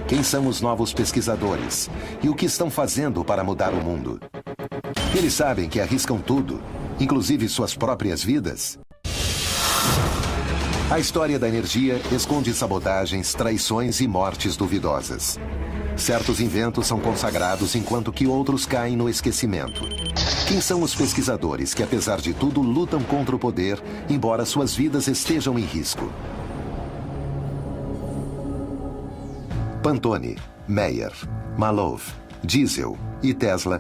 [SPEAKER 1] Quem são os novos pesquisadores? E o que estão fazendo para mudar o mundo? Eles sabem que arriscam tudo, inclusive suas próprias vidas. A história da energia esconde sabotagens, traições e mortes duvidosas. Certos inventos são consagrados enquanto que outros caem no esquecimento. Quem são os pesquisadores que, apesar de tudo, lutam contra o poder, embora suas vidas estejam em risco? Pantone, Meyer, Malov, Diesel e Tesla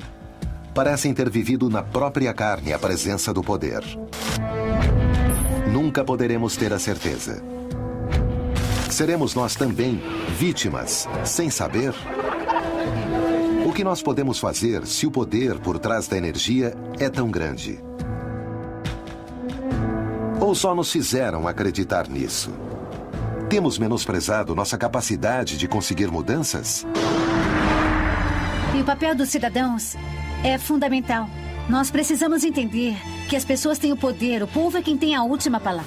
[SPEAKER 1] parecem ter vivido na própria carne a presença do poder. Nunca poderemos ter a certeza. Seremos nós também vítimas, sem saber? O que nós podemos fazer se o poder por trás da energia é tão grande? Ou só nos fizeram acreditar nisso? Temos menosprezado nossa capacidade de conseguir mudanças?
[SPEAKER 19] E o papel dos cidadãos é fundamental. Nós precisamos entender que as pessoas têm o poder, o povo é quem tem a última palavra.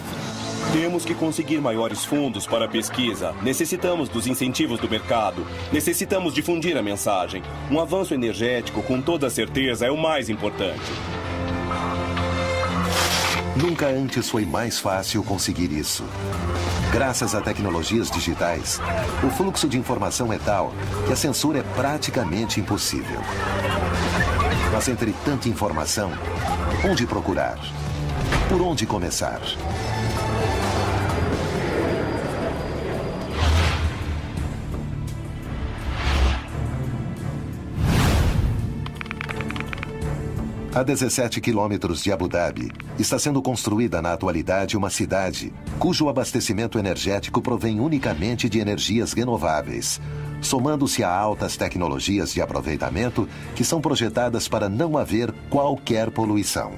[SPEAKER 8] Temos que conseguir maiores fundos para a pesquisa. Necessitamos dos incentivos do mercado. Necessitamos difundir a mensagem. Um avanço energético, com toda certeza, é o mais importante.
[SPEAKER 1] Nunca antes foi mais fácil conseguir isso. Graças a tecnologias digitais, o fluxo de informação é tal que a censura é praticamente impossível. Mas entre tanta informação, onde procurar? Por onde começar? A 17 quilômetros de Abu Dhabi, está sendo construída na atualidade uma cidade cujo abastecimento energético provém unicamente de energias renováveis, somando-se a altas tecnologias de aproveitamento que são projetadas para não haver qualquer poluição.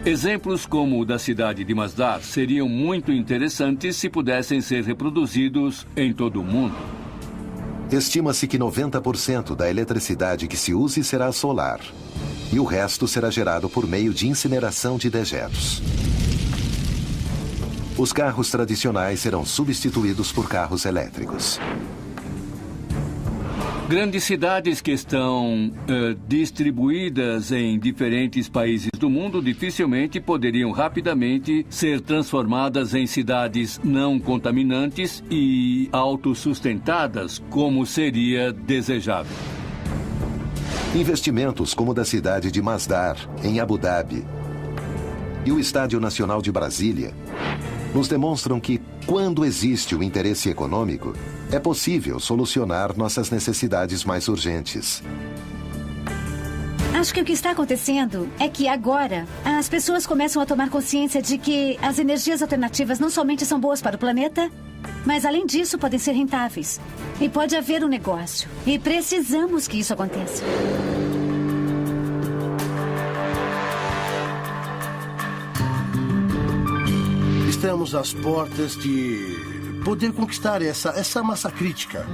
[SPEAKER 9] Exemplos como o da cidade de Masdar seriam muito interessantes se pudessem ser reproduzidos em todo o mundo.
[SPEAKER 1] Estima-se que 90% da eletricidade que se use será solar. E o resto será gerado por meio de incineração de dejetos. Os carros tradicionais serão substituídos por carros elétricos.
[SPEAKER 9] Grandes cidades que estão distribuídas em diferentes países do mundo dificilmente poderiam rapidamente ser transformadas em cidades não contaminantes e autossustentadas, como seria desejável.
[SPEAKER 1] Investimentos como o da cidade de Masdar, em Abu Dhabi, e o Estádio Nacional de Brasília, nos demonstram que, quando existe o interesse econômico, é possível solucionar nossas necessidades mais urgentes.
[SPEAKER 19] Acho que o que está acontecendo é que agora as pessoas começam a tomar consciência de que as energias alternativas não somente são boas para o planeta, mas além disso podem ser rentáveis. E pode haver um negócio. E precisamos que isso aconteça.
[SPEAKER 6] Estamos às portas de poder conquistar essa massa crítica.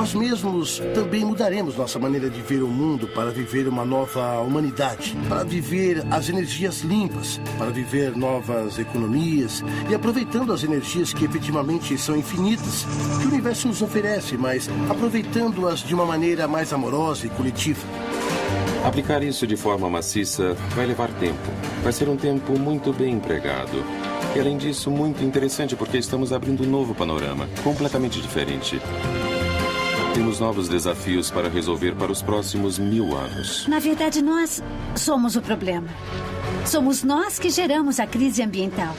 [SPEAKER 6] nós mesmos também mudaremos nossa maneira de ver o mundo para viver uma nova humanidade, para viver as energias limpas, para viver novas economias e aproveitando as energias que efetivamente são infinitas, que o universo nos oferece, mas aproveitando-as de uma maneira mais amorosa e coletiva.
[SPEAKER 15] Aplicar isso de forma maciça vai levar tempo. Vai ser um tempo muito bem empregado. E, além disso, muito interessante porque estamos abrindo um novo panorama, completamente diferente. Temos novos desafios para resolver para os próximos 1000 anos.
[SPEAKER 19] Na verdade, nós somos o problema. Somos nós que geramos a crise ambiental.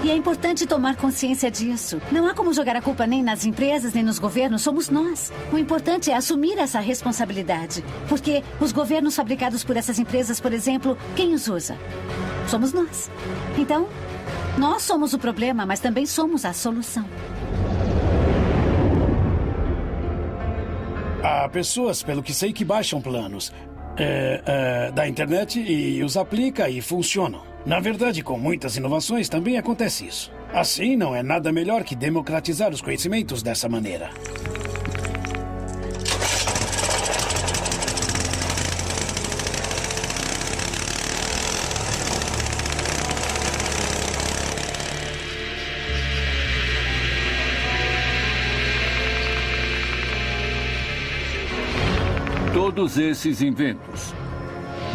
[SPEAKER 19] E é importante tomar consciência disso. Não há como jogar a culpa nem nas empresas, nem nos governos. Somos nós. O importante é assumir essa responsabilidade. Porque os governos fabricados por essas empresas, por exemplo, quem os usa? Somos nós. Então, nós somos o problema, mas também somos a solução.
[SPEAKER 13] Há pessoas, pelo que sei, que baixam planos da internet e os aplica e funcionam. Na verdade, com muitas inovações também acontece isso. Assim, não é nada melhor que democratizar os conhecimentos dessa maneira.
[SPEAKER 9] Todos esses inventos,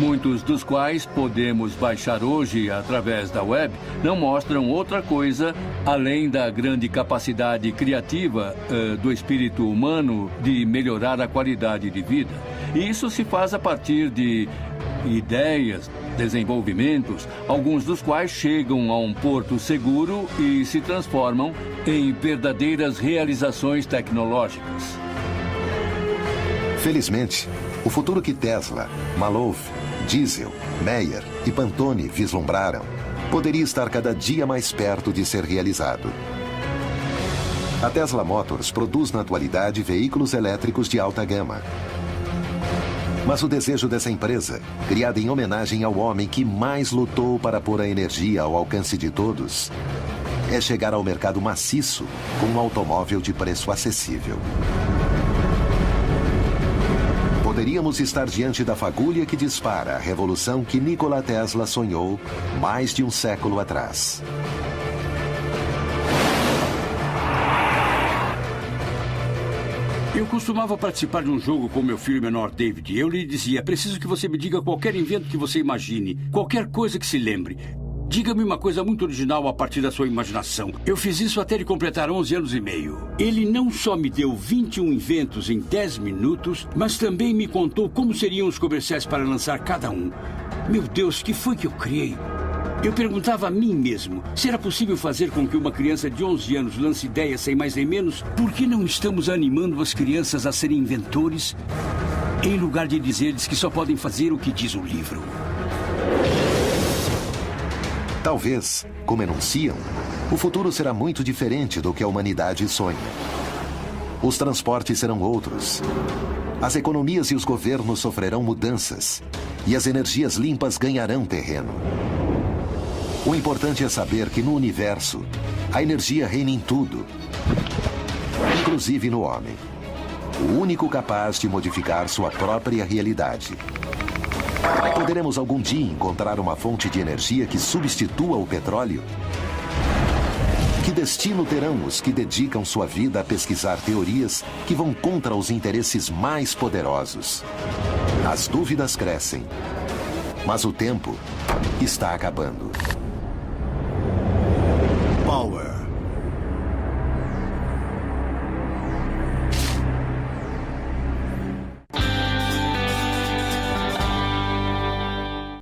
[SPEAKER 9] muitos dos quais podemos baixar hoje através da web, não mostram outra coisa além da grande capacidade criativa do espírito humano de melhorar a qualidade de vida. E isso se faz a partir de ideias, desenvolvimentos, alguns dos quais chegam a um porto seguro e se transformam em verdadeiras realizações tecnológicas.
[SPEAKER 1] Felizmente, o futuro que Tesla, Maloof, Diesel, Meyer e Pantone vislumbraram poderia estar cada dia mais perto de ser realizado. A Tesla Motors produz na atualidade veículos elétricos de alta gama. Mas o desejo dessa empresa, criada em homenagem ao homem que mais lutou para pôr a energia ao alcance de todos, é chegar ao mercado maciço com um automóvel de preço acessível. Poderíamos estar diante da fagulha que dispara a revolução que Nikola Tesla sonhou mais de um século atrás.
[SPEAKER 20] Eu costumava participar de um jogo com meu filho menor, David. Eu lhe dizia, preciso que você me diga qualquer invento que você imagine, qualquer coisa que se lembre. Diga-me uma coisa muito original a partir da sua imaginação. Eu fiz isso até ele completar 11 anos e meio. Ele não só me deu 21 inventos em 10 minutos, mas também me contou como seriam os comerciais para lançar cada um. Meu Deus, que foi que eu criei? Eu perguntava a mim mesmo, se era possível fazer com que uma criança de 11 anos lance ideias sem mais nem menos? Por que não estamos animando as crianças a serem inventores, em lugar de dizer-lhes que só podem fazer o que diz o livro?
[SPEAKER 1] Talvez, como enunciam, o futuro será muito diferente do que a humanidade sonha. Os transportes serão outros. As economias e os governos sofrerão mudanças. E as energias limpas ganharão terreno. O importante é saber que no universo, a energia reina em tudo, inclusive no homem. O único capaz de modificar sua própria realidade. Poderemos algum dia encontrar uma fonte de energia que substitua o petróleo? Que destino terão os que dedicam sua vida a pesquisar teorias que vão contra os interesses mais poderosos? As dúvidas crescem, mas o tempo está acabando.